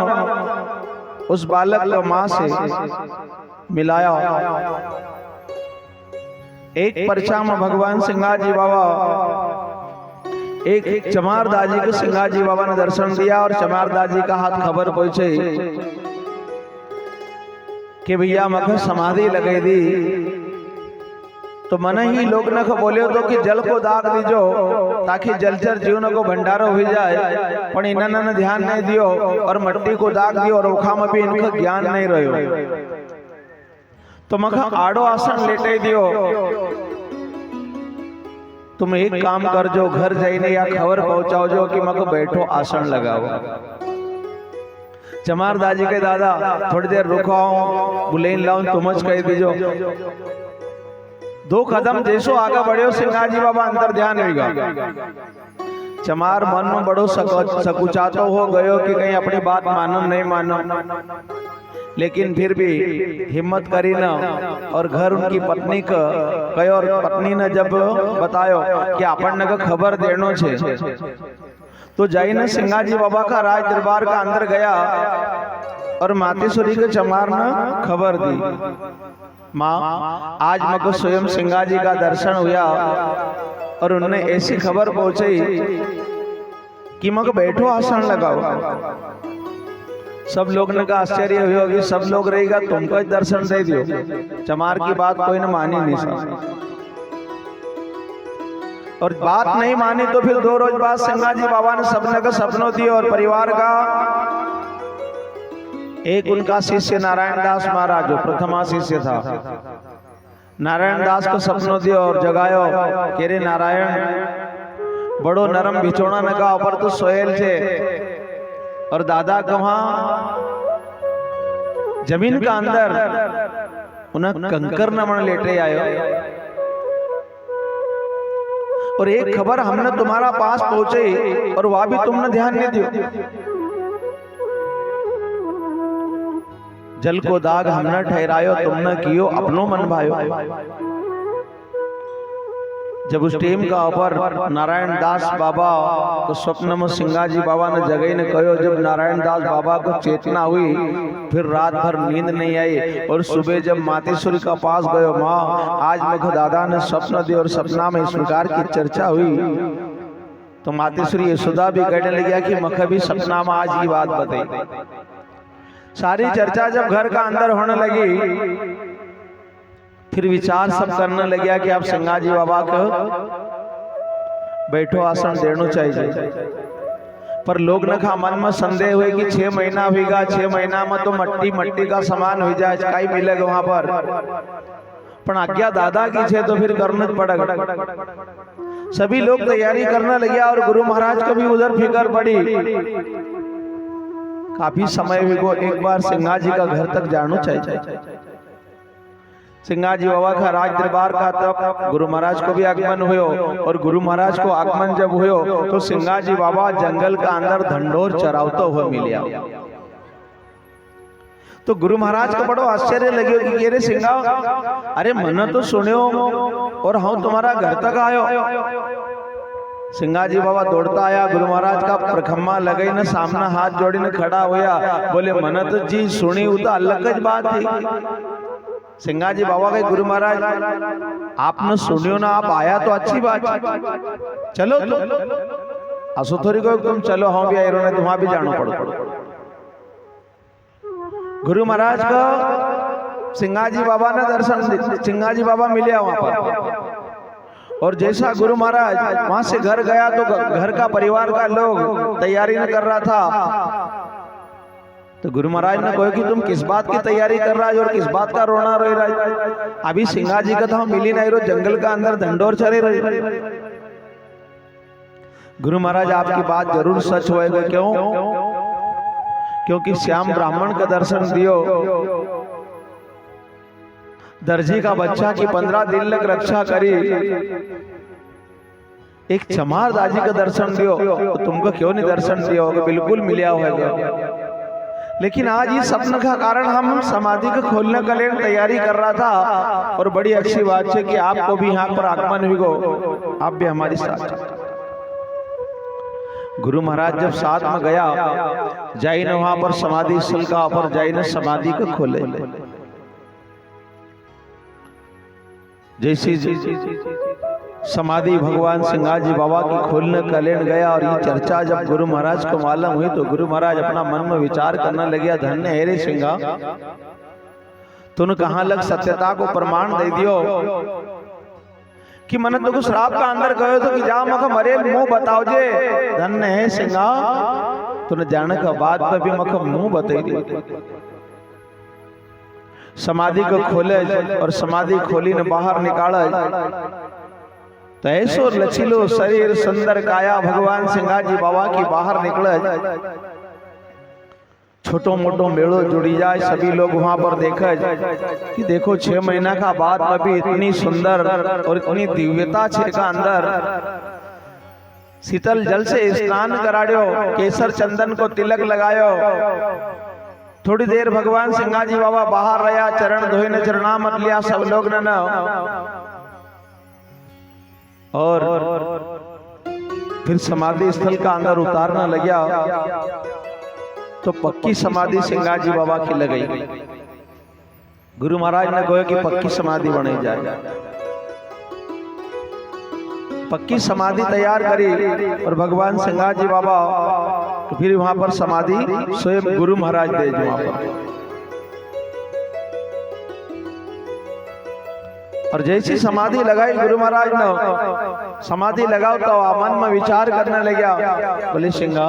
उस बालक को माँ से मिलाया एक पर्चा में भगवान सिंगा जी बाबा एक चमार दाजी को सिंगा जी बाबा ने दर्शन दिया और चमार दाजी का हाथ खबर पहुंचे कि भैया मगर समाधि लगे दी तो मन ही लोग न को बोलियो तो कि जल को दाग दीजो ताकि जलचर जीवन को भंडारो हो जाए पर इन्होंने ध्यान नहीं दियो और मट्टी को दाग दियो और ओखा में भी इनका ज्ञान नहीं रहो तो मखा आड़ो आसन लेटे दियो तुम एक काम कर जो घर जाइने या खबर पहुंचाओ जो कि मको बैठो आसन लगाओ चमार दाजी के दादा थोड़ी देर रुकाओ बुलेन लाऊं तुमच कह दीजो दो कदम जैसो आगे बढ़ियो सिंगा जी बाबा अंदर ध्यान होगा। चमार मन में बड़ो सकुचातो हो गयो कि कहीं अपनी बात मानो नहीं मानो, लेकिन फिर भी हिम्मत करी न और घर उनकी पत्नी का कहो और पत्नी ने जब बतायो कि अपन ने खबर देनो छे तो जाई ने सिंगा जी बाबा का राज दरबार का अंदर गया और मातेश्वरी के चमार ने खबर दी, माँ आज मको स्वयं सिंगा जी का दर्शन हुआ और उन्होंने ऐसी खबर पहुंचाई कि मग बैठो आसन लगाओ। सब लोग ने का आश्चर्य हुआ कि सब लोग रहेगा तुमको दर्शन दे दियो। चमार की बात कोई ने मानी नहीं सकता और बात नहीं मानी तो फिर 2 रोज बाद सिंगा जी बाबा ने सबने का सपनों दिए और परिवार का एक उनका शिष्य नारायण दास महाराज जो प्रथमा शिष्य था, नारायण दास को सपनों दियो और जगायो के रे नारायण बड़ो नरम बिछोड़ा नगा ऊपर तो सोयल छे और दादा कहा जमीन का अंदर उन्हें कंकर नमन लेटे आयो और एक खबर हमने तुम्हारा पास पहुंचे और वह भी तुमने ध्यान नहीं दियो। जल को दाग हमने ठहरायो तुमने कियो अपनो मन भायो। जब उस टीम का ऊपर नारायण दास बाबा तो स्वप्न में सिंगा जी बाबा ने जगह ने कहो। जब नारायण दास बाबा को चेतना हुई फिर रात भर नींद नहीं आई और सुबह जब मातेश्वरी का पास गयो, माँ आज मुझे दादा ने स्वप्न दिया और सपना में इस प्रकार की चर्चा हुई तो मातेश्वरी यशोदा भी कहने लगी कि मुझे भी सपना में आज की बात बताई। सारी चर्चा जब घर का अंदर होने लगी फिर विचार सब करने लगे कि आप सिंगा जी बाबा को बैठो आसन देना चाहिए। पर लोग ने कहा मन में संदेह हुए कि 6 महीना होगा, 6 महीना में तो मट्टी का सामान हो जाए, काई मिलेगा वहां पर। पर आज्ञा दादा की छे तो फिर करना पड़ेगा। सभी लोग तैयारी करने लगे और गुरु महाराज को भी उधर फिक्र पड़ी। काफी समय हुआ, एक बार सिंगा जी का घर तक जाना चाहिए। सिंगा जी बाबा का राज दरबार का तब गुरु महाराज को भी आगमन हुयो और गुरु महाराज को आगमन जब हुयो तो सिंगा जी बाबा जंगल का अंदर धंडोर चरावता हुआ मिलिया। तो गुरु महाराज को बड़ो आश्चर्य लगे कि रे सिंगा, अरे मन तो सुनियो और हम तुम्हारा घर तक आयो। सिंगा जी बाबा दौड़ता आया, गुरु महाराज का प्रखम्मा लगे न सामने हाथ जोड़ी ने खड़ा होया, बोले मन तो जी सुनी वो तो अलग बात थी। सिंगा जी बाबा के गुरु महाराज आपने सुनियो ना, आप आया तो अच्छी बात, चलो तो असो थोड़ी को तुम चलो हम भी आए तुम्हारा भी जानो पड़ो। गुरु महाराज को सिंगा जी बाबा ने दर्शन, सिंगा जी बाबा मिले वहां पर और जैसा गुरु महाराज वहां से घर गया तो घर का परिवार का लोग तैयारी न कर रहा था। तो गुरु महाराज ने कहा कि तुम किस बात की तैयारी कर रहा है और किस बात का रोना रो रहा है? अभी सिंगा जी का तो हम मिली नहीं, रो जंगल का अंदर धंडोर चले रहे। गुरु महाराज आपकी बात जरूर सच होएगा। क्यों? क्योंकि श्याम ब्राह्मण का दर्शन दियो, दर्जी का बच्चा की 15 दिन तक रक्षा करी, एक चमार दाजी का दर्शन दियो तो तुमको क्यों नहीं दर्शन दिया होगा? बिल्कुल मिलिया होगा। लेकिन आज इस सपने का कारण हम समाधि को खोलने के लिए तैयारी कर रहा था और बड़ी अच्छी बात है कि आपको भी यहाँ पर आगमन हुई, आप भी हमारी साथ। गुरु महाराज जब साथ में गया जाई ने वहां पर समाधि स्थल का ऊपर जाई ने समाधि को खोले। जैसी समाधि भगवान सिंगा जी बाबा की खोलने कलेन गया और ये चर्चा जब गुरु महाराज को मालूम हुई तो गुरु महाराज अपना मन में विचार करने लगे, धन्य है रे सिंगा, तूने कहां लग सत्यता को प्रमाण दे दियो कि मन तो श्राप का अंदर गयो तो कि जा मख मरे मुंह बताओ जे। धन्य है सिंगा, तूने जाने के बाद में भी मख मुंह बता दी। समाधि को खोले और समाधि खोली ने बाहर निकाला तो ऐसो लचीलो शरीर सुंदर काया भगवान सिंगा जी बाबा की बाहर निकले। छोटो मोटो मेड़ो जुड़ी जाए, सभी लोग वहां पर देखे कि देखो 6 महीना का बाद में भी इतनी सुंदर और इतनी दिव्यता छे का अंदर। शीतल जल से स्नान कराड़ो, केसर चंदन को तिलक लगायो। थोड़ी देर भगवान सिंगाजी बाबा बाहर रहा, चरण धोई ने चरणामत लिया सब लोग ने और फिर समाधि स्थल का अंदर उतारना लगा तो पक्की समाधि सिंगाजी बाबा की लगाई। गुरु महाराज ने कहा कि पक्की समाधि बनी जाए। पक्की समाधि तैयार करी और भगवान सिंगाजी बाबा तो फिर वहां पर समाधि स्वयं गुरु महाराज दे वहां पर। और जैसी समाधि लगाई गुरु महाराज ने, समाधि लगाओ तो मन में विचार करने लगा, बोले सिंगा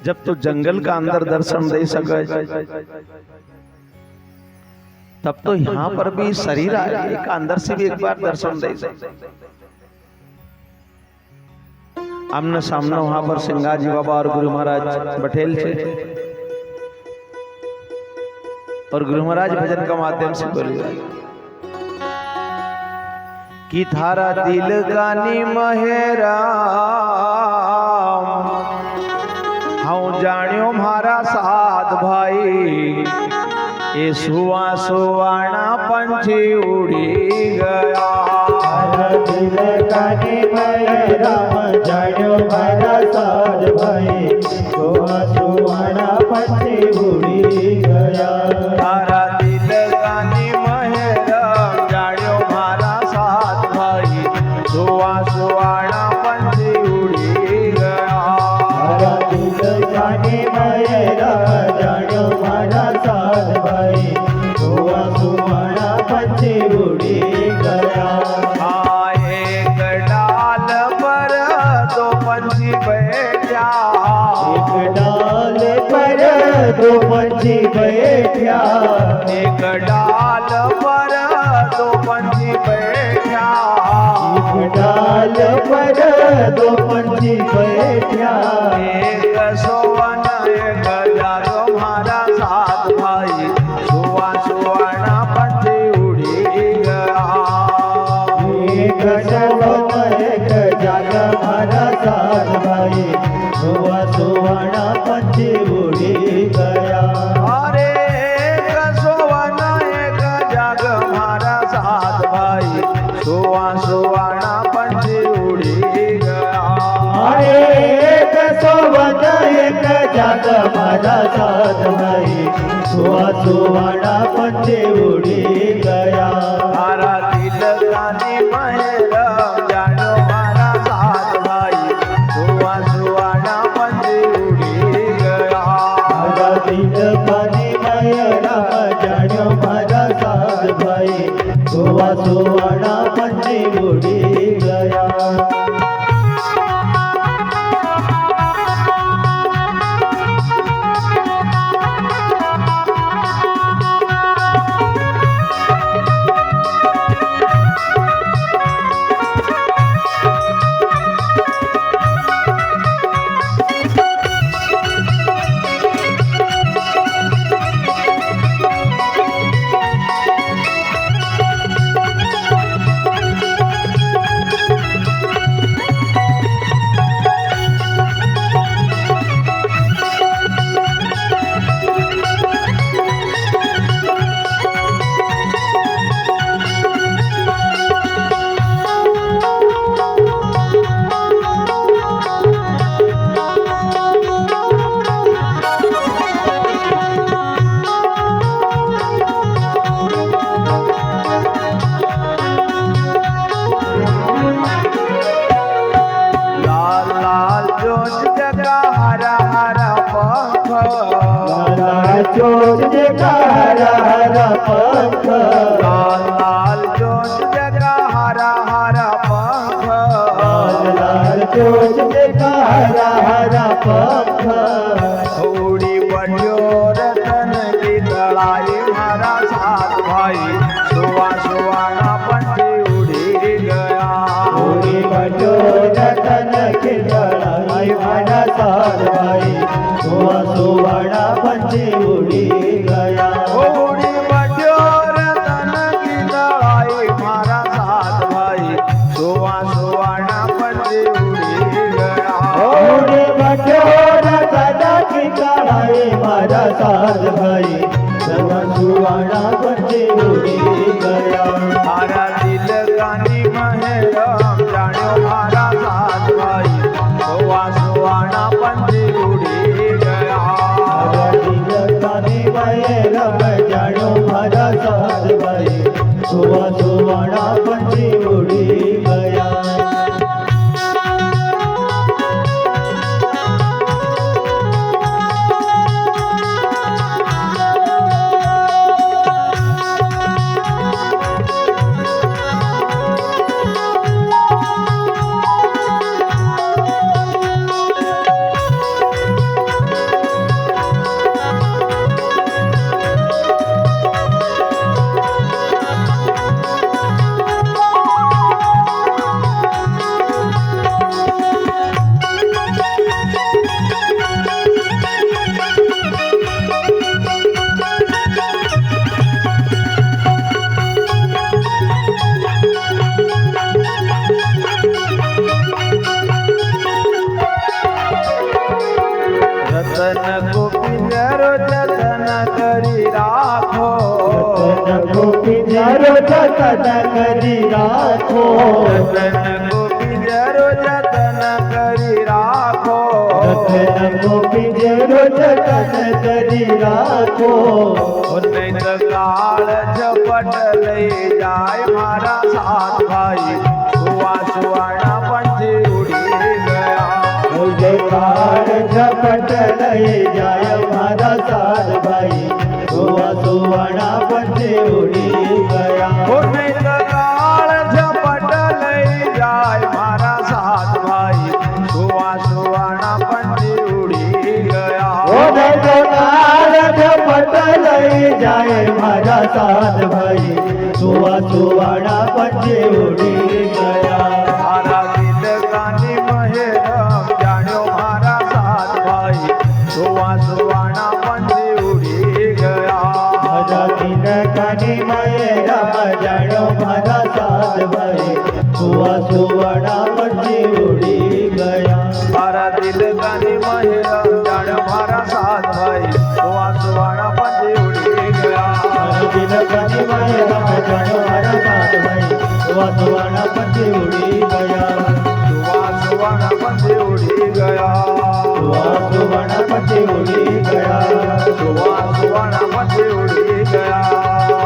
जब तो जंगल का अंदर दर्शन दे सके तब तो यहाँ पर भी शरीर आए का अंदर से भी एक बार दर्शन दे सके। आमने सामने वहां पर सिंगाजी बाबा और गुरु महाराज बठेल थे और गुरु महाराज भजन के माध्यम से बोले कि थारा दिल गानी महेरा हाँ जानियो मारा साथ भाई, ये सुआ सुवाना पंछी उड़ी गया।
दिल काने में राम जानियो मारा साथ भाई, सुआ सुवाना पंछी उड़ी गया।
तारा दिल काने में राम जानियो मारा साथ भाई, सुआ सुवाना पंछी उड़ी गया।
तारा दिल काने में राम जानियो मारा साथ भाई, सुआ सुवाना पंछी उड़ी गया।
एक डाल पर दो पंछी बैठा,
एक डाल पर दो पंछी बैठा,
एक डाल पर दो पंछी बैठा,
एक डाल पर दो पंछी बैठा।
एक सोवन एक जागो मारा साथ भाई, सुआ सुवाना पंछी उड़ी गया।
एक सोवन एक जाग मारा साथ भाई, सुआ सुवाना पंछी उड़ी गया।
अरे एक सोवन एक जाग मारा साथ भाई, सुआ सुवाना पंछी उड़ी गया।
एक सोवन एक जाग मारा साथ भाई, सुआ सुवाना पंछी उड़ी गया।
तारा दिल कानी महेरा जानो मारा साथ भाई, सुआ सुवाना पंछी उड़ी गया।
तारा दिल कानी महेरा जानो मारा साथ भाई, सुआ सुवाना पंछी उड़ी गया। मारा साथ भाई सवा सुवाना पंछी उड़ी गया
मारा दिल कानी महरम जाण्यो मारा साथ भाई सुवा सुवाना पंछी उड़ी गया
मारा दिल कानी महरम जाण्यो मारा साथ भाई सुवा सुवाना पंछी उड़ी गया
रतन को पिंजरो जतन करी राखो
रतन को पिंजरो जतन करी राखो
रतन को पिंजरो जतन करी राखो
रतन को पिंजरो जतन करी राखो
उन्हें तो काल झपट ले जाए मारा साथ भाई सुवा सुवाना पंछी उड़ी गया
मुझे काल झपट ले जाए मारा साथ भाई सुवा सुवाना पंछी उड़ी गया
उन्हें तो काल झपट ले जाए मारा साथ भाई सुवा सुवाना पंछी उड़ी गया
मुझे तो काल झपट ले जाए मारा साथ भाई सुवा सुवाना पंछी उड़ी गया
मारा दिल कानी महरम जाण्यो मारा साथ भाई सुवा सुवाना पंछी उड़ी गया
मारा दिल कानी महरम जाण्यो मारा साथ भाई सुवा सुवाना पंछी उड़ी गया
मारा दिल कानी महरम जाण्यो मारा साथ भाई सुवा सुवाना पंछी उड़ी गया
मारा दिल कानी महरम जाण्यो मारा साथ भाई सुवा सुवाना पंछी उड़ी गया
सुवा सुवाना पंछी उड़ी गया
सुवा सुवाना पंछी उड़ी गया
सुवा सुवाना पंछी उड़ी गया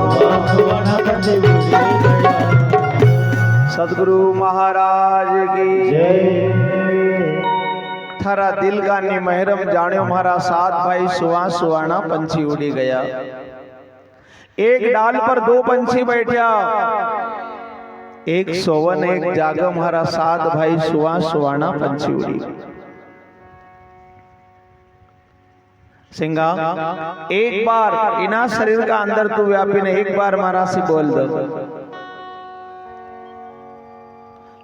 सुवा सुवाना पंछी उड़ी गया
सदगुरु महाराज की
जय
थारा दिल गानी महरम जाण्यो मारा साथ भाई सुवा सुवाना पंछी उड़ी गया एक डाल पर दो पंछी बैठा एक सोवन एक जागम हरा साथ भाई सुवा सुवाना पंछी उड़ी सिंगा एक बार इना शरीर का अंदर तू व्यापी ने एक बार मारा सी बोल दो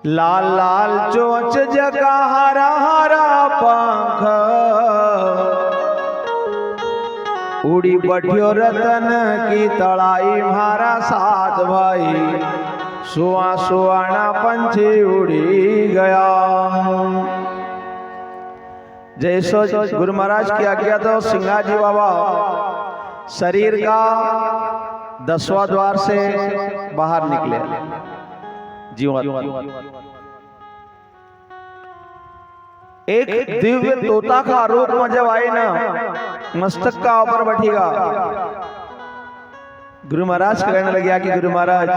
लाल लाल चोंच जगा हरा हरा पंख उड़ी बढ़ियो रतन की तड़ाई मारा साथ भाई सुवा सुवाना पंछी उड़ी गया जैसो गुरु महाराज की आज्ञा तो सिंगाजी बाबा शरीर का 10वां द्वार से बाहर निकले जीवन एक दिव्य तोता का रूप में जब आए ना मस्तक का ऊपर बैठेगा गुरु महाराज कहने लगे कि गुरु महाराज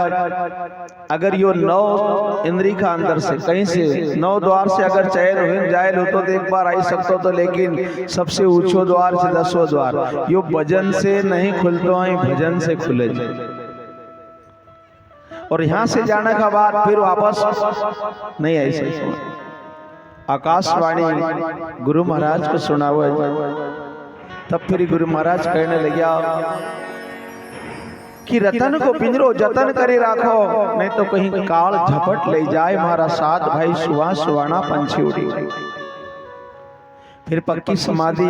अगर यो 9 इंद्री का अंदर से कहीं से 9 द्वार से अगर चयन हो जाए हो तो एक बार आई सकते तो लेकिन सबसे ऊंचो द्वार से 10वां द्वार यो भजन से नहीं खुलतो है भजन से खुले और यहाँ से जाने का बाद फिर वापस नहीं ऐसे आकाशवाणी गुरु महाराज को सुनावा तब फिर गुरु महाराज कहने लगे कि रतन को पिंजरो जतन करे राखो नहीं तो कहीं काल झपट ले जाए हमारा साथ भाई सुवा सुवाना पंछी उड़ी। फिर पक्की समाधि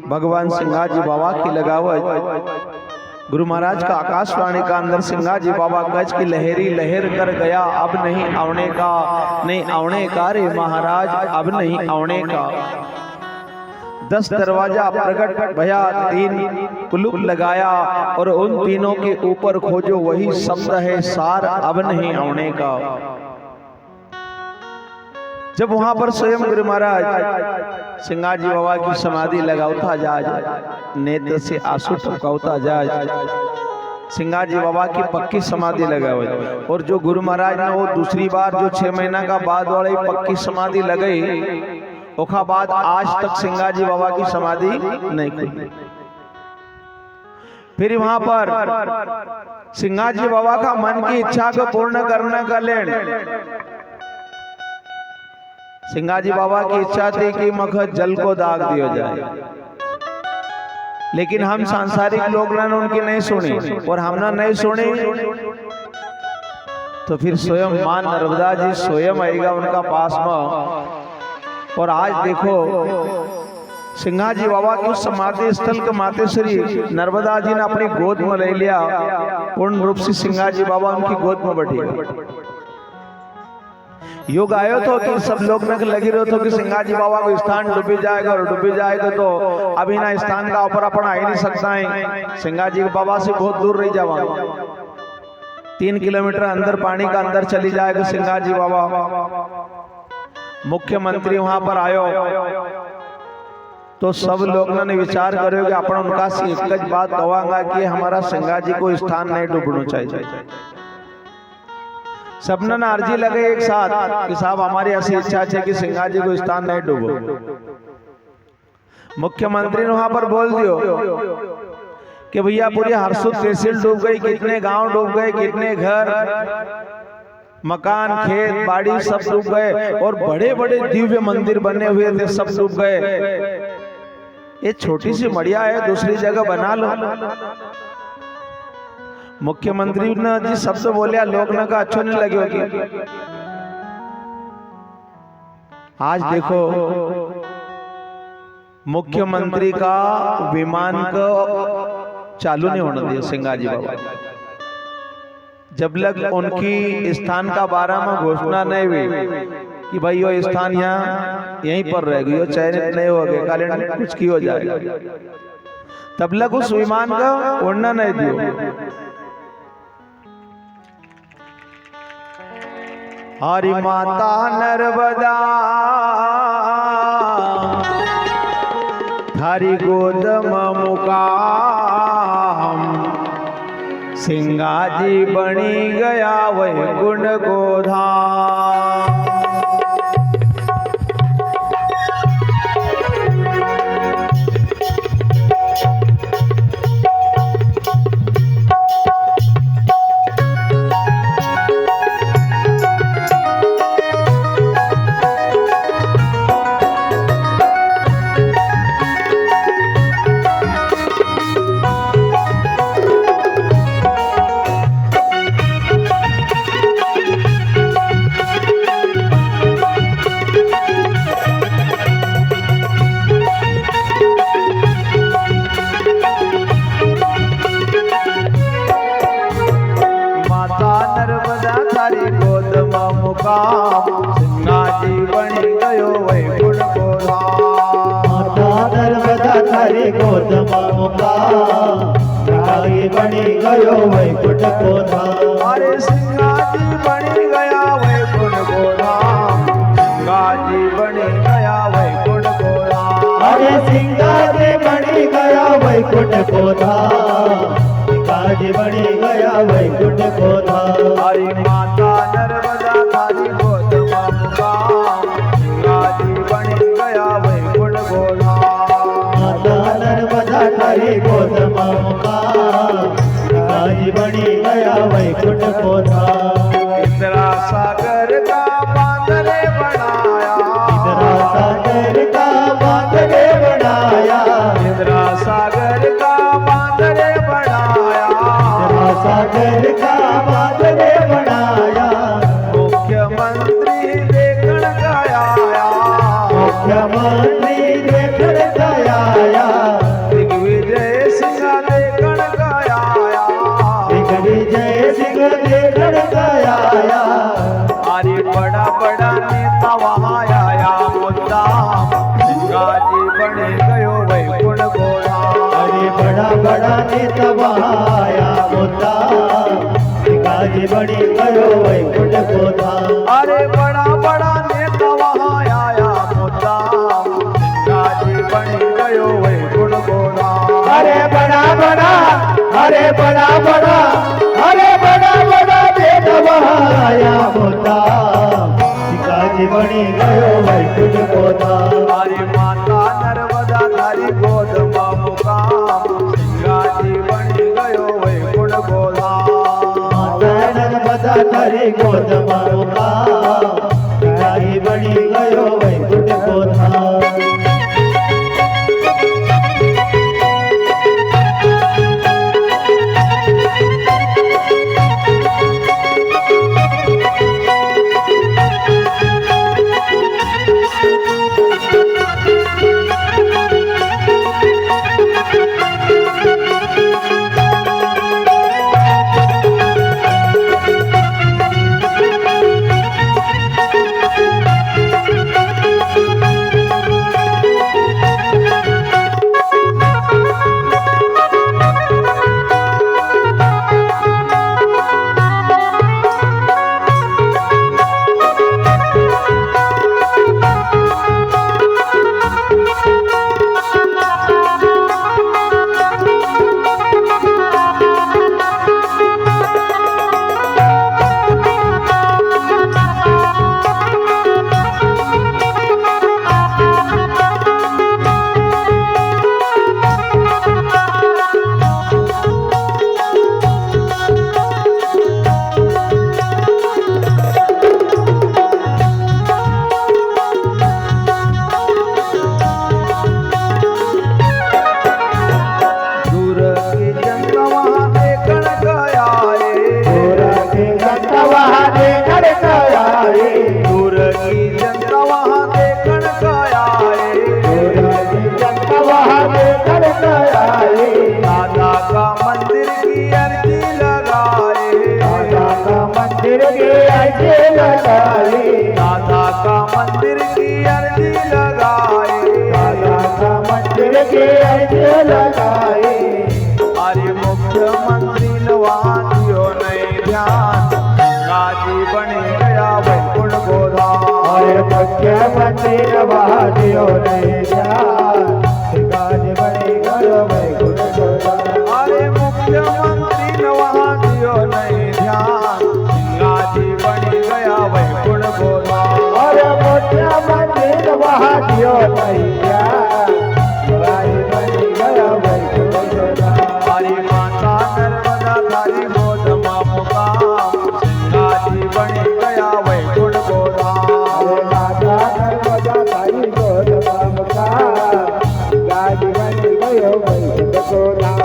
भगवान सिंगाजी बाबा की लगावत गुरु महाराज का आकाशवाणी का अंदर सिंगाजी बाबा गज की लहरी लहर कर गया अब नहीं आवने का नहीं आवने का रे महाराज अब नहीं आवने का 10 दरवाजा प्रकट भया, 3 कुलूप लगाया और उन तीनों के ऊपर खोजो वही शब्द है सार अब नहीं आने का। जब वहां पर स्वयं गुरु महाराज सिंगाजी बाबा की समाधि लगावता जाए, नेत्र से आंसू टपकावता जाए, सिंगाजी बाबा की पक्की समाधि लगावे। और जो गुरु महाराज ने वो दूसरी बार जो 6 महीना का बाद वाली पक्की समाधि लगाई, ओखा बाद आज तक सिंगाजी बाबा की समाधि नहीं खुली। फिर वहां पर सिंगाजी बाबा का मन की इच्छा को पूर्ण करने का लेन सिंगाजी बाबा की इच्छा थी कि मखद जल को दाग दिया जाए, लेकिन हम सांसारिक लोग ने उनकी नहीं सुनी, और हमने नहीं सुनी तो फिर स्वयं मां नर्मदा जी स्वयं आएगा उनका पास में। और आज देखो सिंगाजी बाबा के समाधि स्थल के माते श्री नर्मदा जी ने अपनी गोद में ले लिया, पूर्ण रूप से सिंगाजी बाबा उनकी गोद में बैठी। योग आयो तो कि सब लोग में लगी रहो तो कि सिंगाजी बाबा को स्थान डूबी जाएगा, और डूबी जाएगा तो अभी ना स्थान का ऊपर अपन आ ही नहीं सकता है। सिंगाजी बाबा से बहुत दूर रह जावा, 3 किलोमीटर अंदर पानी का अंदर चली जाएगा सिंगाजी बाबा। मुख्यमंत्री वहां पर आयो तो सब लोग ने विचार करो कि अपन उनका से एक बात कहूंगा कि हमारा सिंगाजी को स्थान नहीं डूबना चाहिए। सबने ना अर्जी लगे एक साथ कि साहब हमारी ऐसी इच्छा है कि सिंगाजी को स्थान नहीं डूबो। मुख्यमंत्री ने वहां पर बोल दियो कि भैया पूरी हरसुद तहसील डूब गई, कितने गांव डूब गए, कितने घर मकान खेत बाड़ी सब डूब गए, और बड़े बड़े दिव्य मंदिर बने हुए थे सब डूब गए। ये छोटी सी मड़िया है, दूसरी जगह बना लो। मुख्यमंत्री ने जी शब्द बोलिया, लोग ने कहा अच्छो नहीं लगे होगी। आज देखो मुख्यमंत्री का विमान को चालू नहीं होने दिया सिंगाजी बाबा, जब लग उनकी स्थान का बारे में घोषणा नहीं हुई कि भाई यो स्थान यहाँ यहीं पर रहेगी, यो चयनित नहीं हो गए, काले कुछ की हो जाएगा, तब लग उस विमान का उड़ना नहीं दियो। हरि माता नर्मदा हरि गोद मुकाम, सिंगाजी बनी गया वही गुण गोधाम। सिंगाजी बनी गयो वैकुंठ को धाम।
माता नर्मदा थारी गोद में मुकाम, सिंगाजी बनी गयो वैकुंठ को धाम।
अरे सिंगाजी बनी गया वैकुंठ को धाम, सिंगाजी बनी गया वैकुंठ को धाम।
अरे सिंगाजी बनी गया वैकुंठ को धाम, सिंगाजी बनी गया वैकुंठ को धाम।
हरि माता नर्मदा थारी गोद में मुकाम, सिंगाजी बनी गया वैकुंठ को धाम।
माता नर्मदा थारी गोद में मुकाम, सिंगाजी बनी गया वैकुंठ को धाम।
इंदिरा सागर का बांध रे बनाया,
इंदिरा सागर का बांध रे बनाया,
इंदिरा सागर का बांध रे बनाया,
इंदिरा सागर का बांध रे बनाया।
मुख्यमंत्री देखण गया,
मुख्यमंत्री देखण गया,
दिग्विजय सिंह देखण गया,
दिग्विजय सिंह देखण गया। तवाया मोता गाजी बनी गयो वैकुंठ को धाम।
अरे बड़ा बड़ा नेता वहाँ आया मोता गाजी बनी गयो वैकुंठ को धाम।
अरे बड़ा बड़ा अरे बड़ा बड़ा अरे बड़ा बड़ा नेता वहाया मोता गाजी बनी गयो वैकुंठ को धाम।
अरे माता नर्मदा थारी गोद में मुकाम गाजी बनी गयो वैकुंठ को धाम।
नर्मदा थारी गोद में मुकाम गाजी बनी गयो वैकुंठ को धाम।
दादा का मंदिर की अर्जी लगाए
दादा का मंदिर की अर्जी लगाए।
अरे मुख्यमंत्री नवाजियो नहीं ध्यान गाजी बनी गया वैकुंठ को धाम।
अरे मुख्यमंत्री नवाजियो नहीं ध्यान गाजी बनी गयो वैकुंठ को धाम।
अरे मुख्यमंत्री नवाजियो नहीं ध्यान गाजी बनी गया वैकुंठ को धाम।
अरे मुख्यमंत्री नवाजियो नहीं ध्यान गाजी बनी गयो वैकुंठ को धाम।
हरी माता नर्मदा थारी गोद में मुकाम गाजी बनी गया वैकुंठ को धाम।
अरे माता नर्मदा थारी गोद में मुकाम गाजी बनी गयो वैकुंठ को धाम।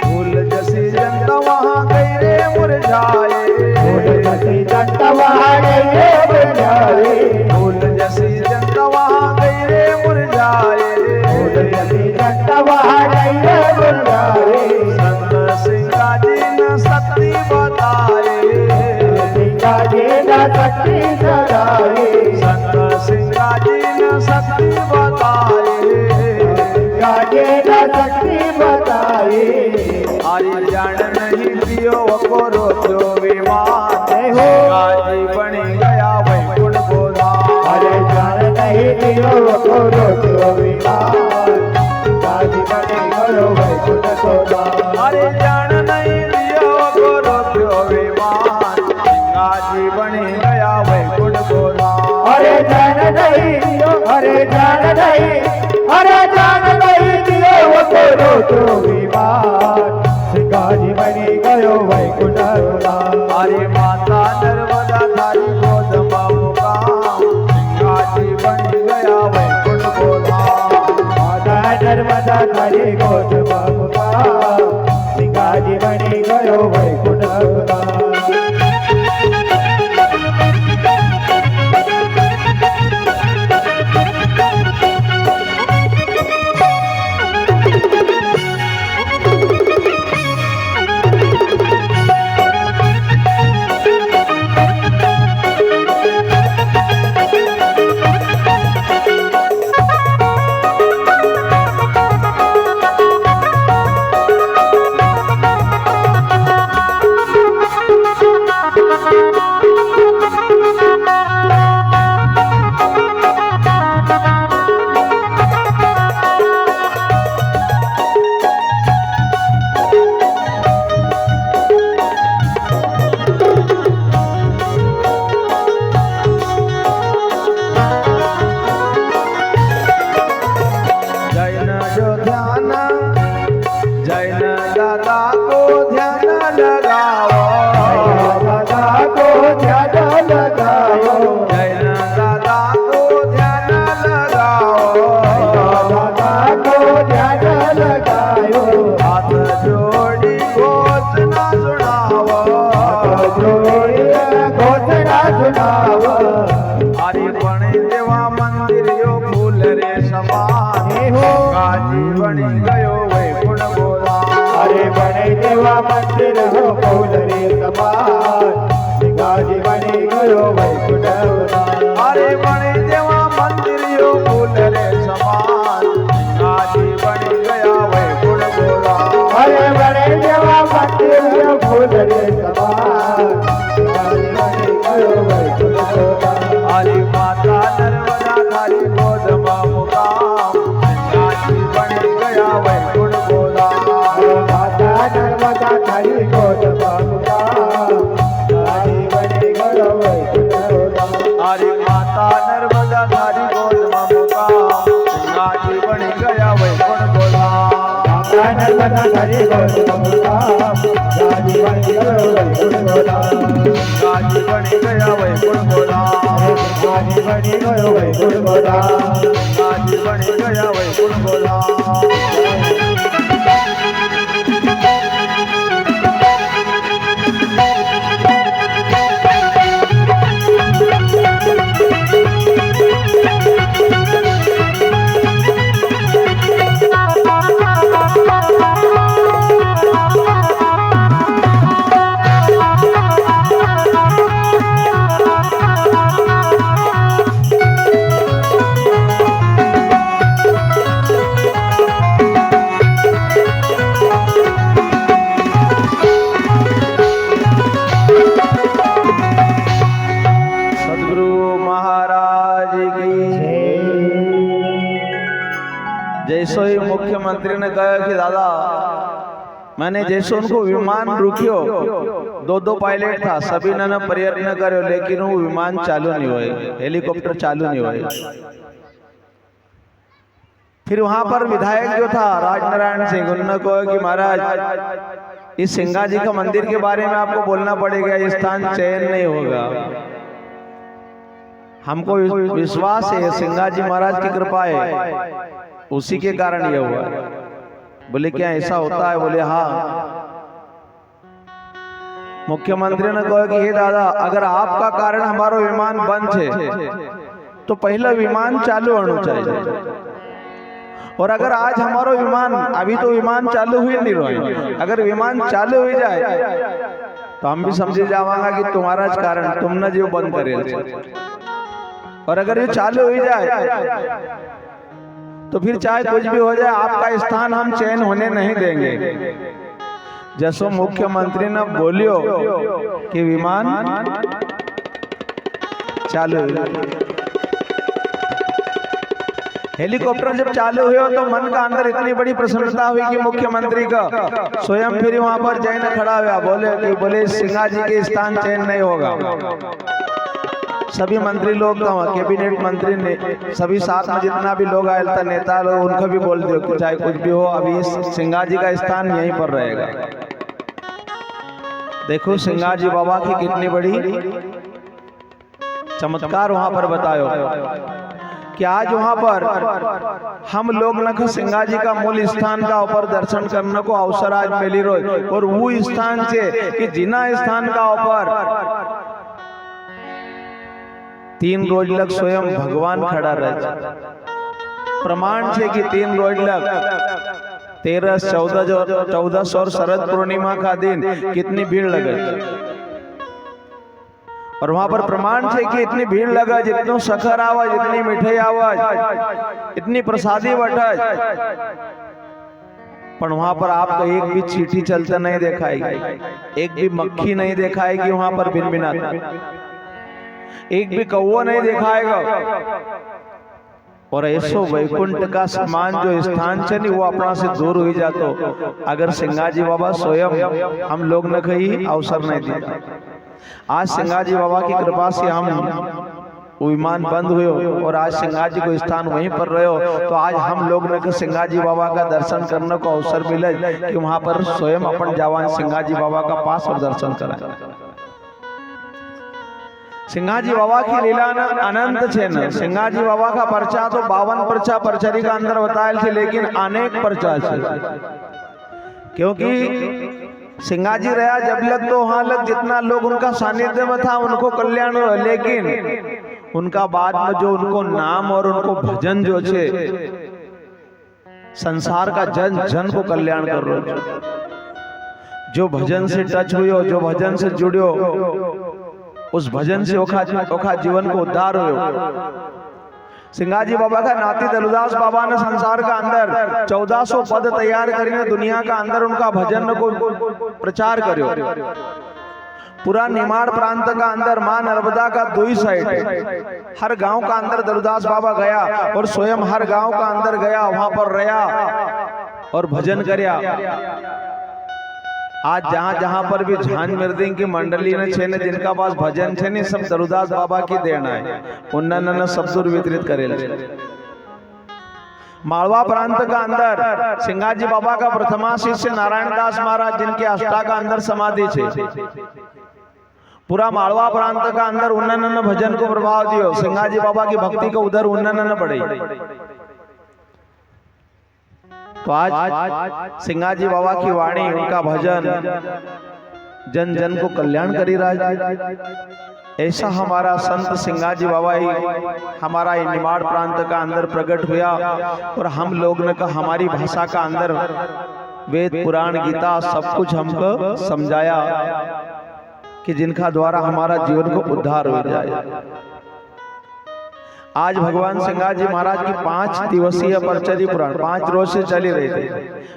फूल जैसी जनता वहाँ गई रे मुरझाए। संत सिंगा जी ने सत्य बताए। संत सिंगा जी ने सत्य बताए। हरि जान नहीं दियो करो जो विमान गाजी बनी गया वैकुंठ को धाम।
अरे जान नहीं दियो करो जो विमान गाजी बनी गयो वैकुंठ को धाम।
अरे जान नहीं दियो करो जो विमान गाजी बनी गया वैकुंठ को धाम।
तो विमान सिंगाजी बनी गयो वैकुंठ धाम
अरे माता नर्मदा थारी गोद मुकाम सिंगाजी बन गया वैकुंठ को धाम
माता नर्मदा थारी गोद मुकाम सिंगाजी बनी गयो वैकुंठ धाम
अरे बने देवा मंदिर यो फूल रे समान गाजी बनी गयो वैकुंठ गोला
अरे बने देवा मंदिर हो फूल रे समान गाजी बनी गयो वैकुंठ
अरे बने देवा मंदिर यो फूल रे समान गाजी बनी गया वैकुंठ गोला
अरे बने देवा मंदिर हो फूल रे समान गाजी बनी गयो वैकुंठ
हरि माता नर्मदा थारी गोद मुकाम गाजी बन गया वैकुंठ गोला
माता नर्मदा थारी गोद मुकाम गाजी बनी गयो वैकुंठ
हरि माता नर्मदा थारी गोद मुकाम गाजी बन गया वैकुंठ गोला
माता नर्मदा थारी गोद मुकाम गाजी बनी गयो वैकुंठ
गाजी बन गया वैकुंठ गोला
गाजी बनी गयो वैकुंठ
गाजी बन गया वैकुंठ गोला जैसो ही मुख्यमंत्री ने कहा कि दादा मैंने जैसे उनको विमान रुकियो दो पायलट था सभी ने प्रयत्न करो लेकिन वो विमान चालू नहीं हुए हेलीकॉप्टर चालू नहीं हुए फिर वहां पर विधायक जो था राजनारायण सिंह उन्होंने कहा कि महाराज इस सिंगा जी का मंदिर के बारे में आपको बोलना पड़ेगा ये स्थान चयन नहीं होगा हमको विश्वास है सिंगा जी महाराज की कृपा है उसी के कारण ये हुआ बोले क्या ऐसा होता है बोले हाँ मुख्यमंत्री ने कहा कि हे दादा अगर आपका कारण हमारो विमान बंद है तो पहला विमान चालू होना चाहिए और अगर आज हमारो विमान अभी तो विमान चालू हुई नहीं रहे अगर विमान चालू हो जाए तो हम भी समझे जावांगा कि तुम्हारा कारण तुमने जो बंद करे और अगर ये चालू हो जाए तो फिर चाहे कुछ भी हो जाए आपका स्थान हम चयन होने नहीं देंगे जैसो मुख्यमंत्री ने बोलियो कि विमान चालू हेलीकॉप्टर जब चालू हुआ तो मन का अंदर इतनी बड़ी प्रसन्नता हुई कि मुख्यमंत्री का स्वयं फिर वहां पर जैन खड़ा हुआ बोले सिंगा जी के स्थान चयन नहीं होगा सभी मंत्री लोग तो कैबिनेट मंत्री ने सभी साथ में जितना भी लोग आए थे नेता लोग उनको भी बोल दियो कि चाहे कुछ भी हो अभी सिंगा जी का स्थान यहीं पर रहेगा। देखो सिंगा जी बाबा की कितनी बड़ी चमत्कार वहां पर बतायो कि आज वहां पर हम लोग न सिंगा जी का मूल स्थान का ऊपर दर्शन करने को अवसर आज मिली रोज और वो स्थान से कि जिना स्थान का ऊपर 3 रोज लग स्वयं भगवान खड़ा रहे प्रमाण से कि 3 रोज लग 13, 14 और शरद पूर्णिमा का दिन कितनी भीड़ लगे और वहां पर प्रमाण से कि इतनी भीड़ लगा जितनी सखर आवाज इतनी मिठाई आवाज इतनी प्रसादी बटज पर वहां पर आपको एक भी चींटी चलता नहीं दिखाएगी, एक भी मक्खी नहीं दिखाएगी वहां पर भिन भिनाता, एक भी कौवा नहीं दिखाएगा। और ऐसो वैकुंठ का समान जो स्थान है वो अपना से दूर हो जातो अगर सिंगाजी बाबा स्वयं हम लोग न कहीं अवसर नहीं देता। आज सिंगाजी बाबा की कृपा से हम विमान बंद हुए और आज सिंगाजी को स्थान वहीं पर रहे हो तो आज हम लोग ने सिंगाजी बाबा का दर्शन करने को अवसर मिले कि वहां पर स्वयं अपन जवान सिंगाजी बाबा का पास और दर्शन करें। सिंगाजी बाबा की लीला अनंत है न। सिंगाजी बाबा का पर्चा तो 52 पर्चा परचरी का अंदर बताया थे लेकिन अनेक पर्चा है क्योंकि सिंगाजी रहा जब लग तो वहां लग जितना लोग उनका सानिध्य में था उनको कल्याण हो, लेकिन उनका बाद में जो उनको नाम और उनको भजन जो छे संसार का जन जन को कल्याण कर रो जो भजन से टच हुई जो भजन से जुड़ियो उस भजन से ओखा जीवन को उद्धार हो। सिंगाजी बाबा का नाती दलुदास बाबा ने संसार का अंदर 1400 पद तैयार करीने दुनिया का अंदर उनका भजन को प्रचार करो। पूरा निमाड़ प्रांत का अंदर मां नर्मदा का 2 साइड हर गांव का अंदर दलुदास बाबा गया और स्वयं हर गांव का अंदर गया वहां पर रहा और भजन करया। आज जहां जहां पर भी झांझ मृदंग की मंडली ने छे ने जिनका पास भजन छे ने सब दलुदास बाबा की देना है उन्नन सब वितरित करेल। मालवा प्रांत का अंदर सिंगाजी बाबा का प्रथमा शिष्य नारायण दास महाराज जिनके अष्टा का अंदर समाधि छे पूरा मालवा प्रांत का अंदर उन्नन भजन को प्रभाव दियो। सिंगाजी बाबा की भक्ति को उधर उन्नन बढ़े तो आज सिंगाजी बाबा की वाणी उनका भजन जन जन को कल्याण करी रहा है। ऐसा हमारा संत सिंगाजी बाबा ही हमारा निमाड़ प्रांत का अंदर प्रकट हुआ और हम लोग ने कहा हमारी भाषा का अंदर वेद पुराण गीता सब कुछ हमको समझाया कि जिनका द्वारा हमारा जीवन को उद्धार हो जाए। आज भगवान सिंगाजी महाराज की 5 दिवसीय परचरी पुराण 5 रोज से चली रही थी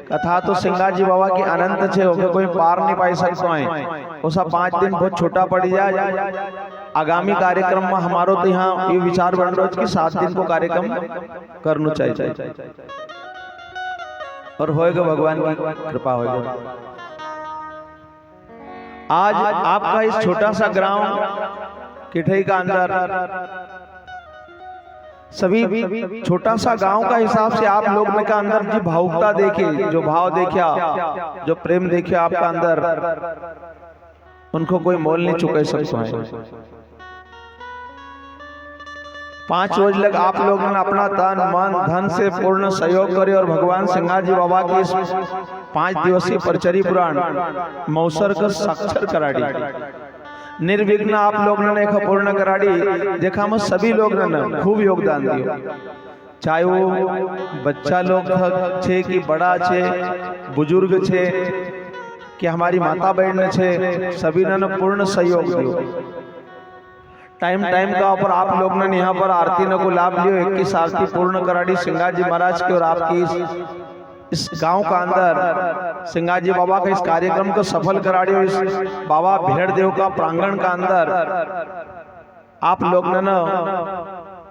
कथा तो सिंगाजी बाबा की अनंत छे होके कोई पार नहीं पाई सकता है वो सब 5 दिन बहुत छोटा पड़ जाए। आगामी कार्यक्रम में हमारो तो यहाँ ये विचार बन रहा है कि 7 दिन को कार्यक्रम करना चाहिए और होएगा भगवान की कृपा होएगा। आज आपका इस छोटा सा ग्राम किठई का अंदर सभी छोटा सा गांव का हिसाब से आप लोग ने का अंदर जो भावुकता देखी जो भाव देखा जो प्रेम देखा आपका अंदर उनको कोई मोल नहीं चुका सकता है। 5 रोज लग आप लोगों ने अपना तन मन धन से पूर्ण सहयोग करे और भगवान सिंगाजी बाबा की 5 दिवसीय परचरी पुराण मौसर का साक्षर कराड़ी निर्विघ्न आप लोग ने पूर्ण कराड़ी देखा में सभी लोग ने खूब योगदान दियो चाहे वो बच्चा लोग छे कि बड़ा छे बुजुर्ग छे कि हमारी माता बहन छे सभी ने पूर्ण सहयोग दियो। टाइम का ऊपर आप लोग ने यहाँ पर आरती न को लाभ लियो 21 आरती पूर्ण कराड़ी सिंगाजी महाराज की और आपकी इस गांव का अंदर सिंगाजी बाबा का इस कार्यक्रम को सफल कराड़ी और इस बाबा भेड़ देव का प्रांगण का अंदर आप लोग ने न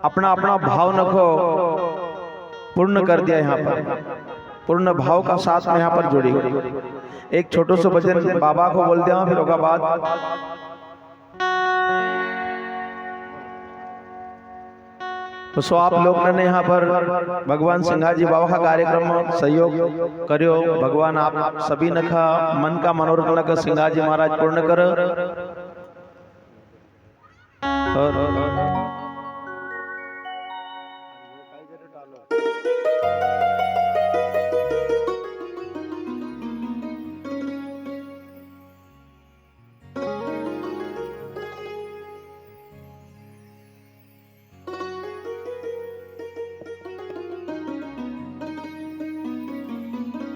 अपना अपना भाव न को पूर्ण कर दिया। यहाँ पर पूर्ण भाव का साथ में यहाँ पर जुड़ी एक छोटो सा भजन बाबा को बोल दिया फिर होगा बात। तो सो आप लोग ने यहाँ पर भगवान सिंगाजी बाबा का कार्यक्रम में सहयोग करियो। भगवान आप सभी ने का मन का मनोरथ का सिंगाजी महाराज पूर्ण कर। और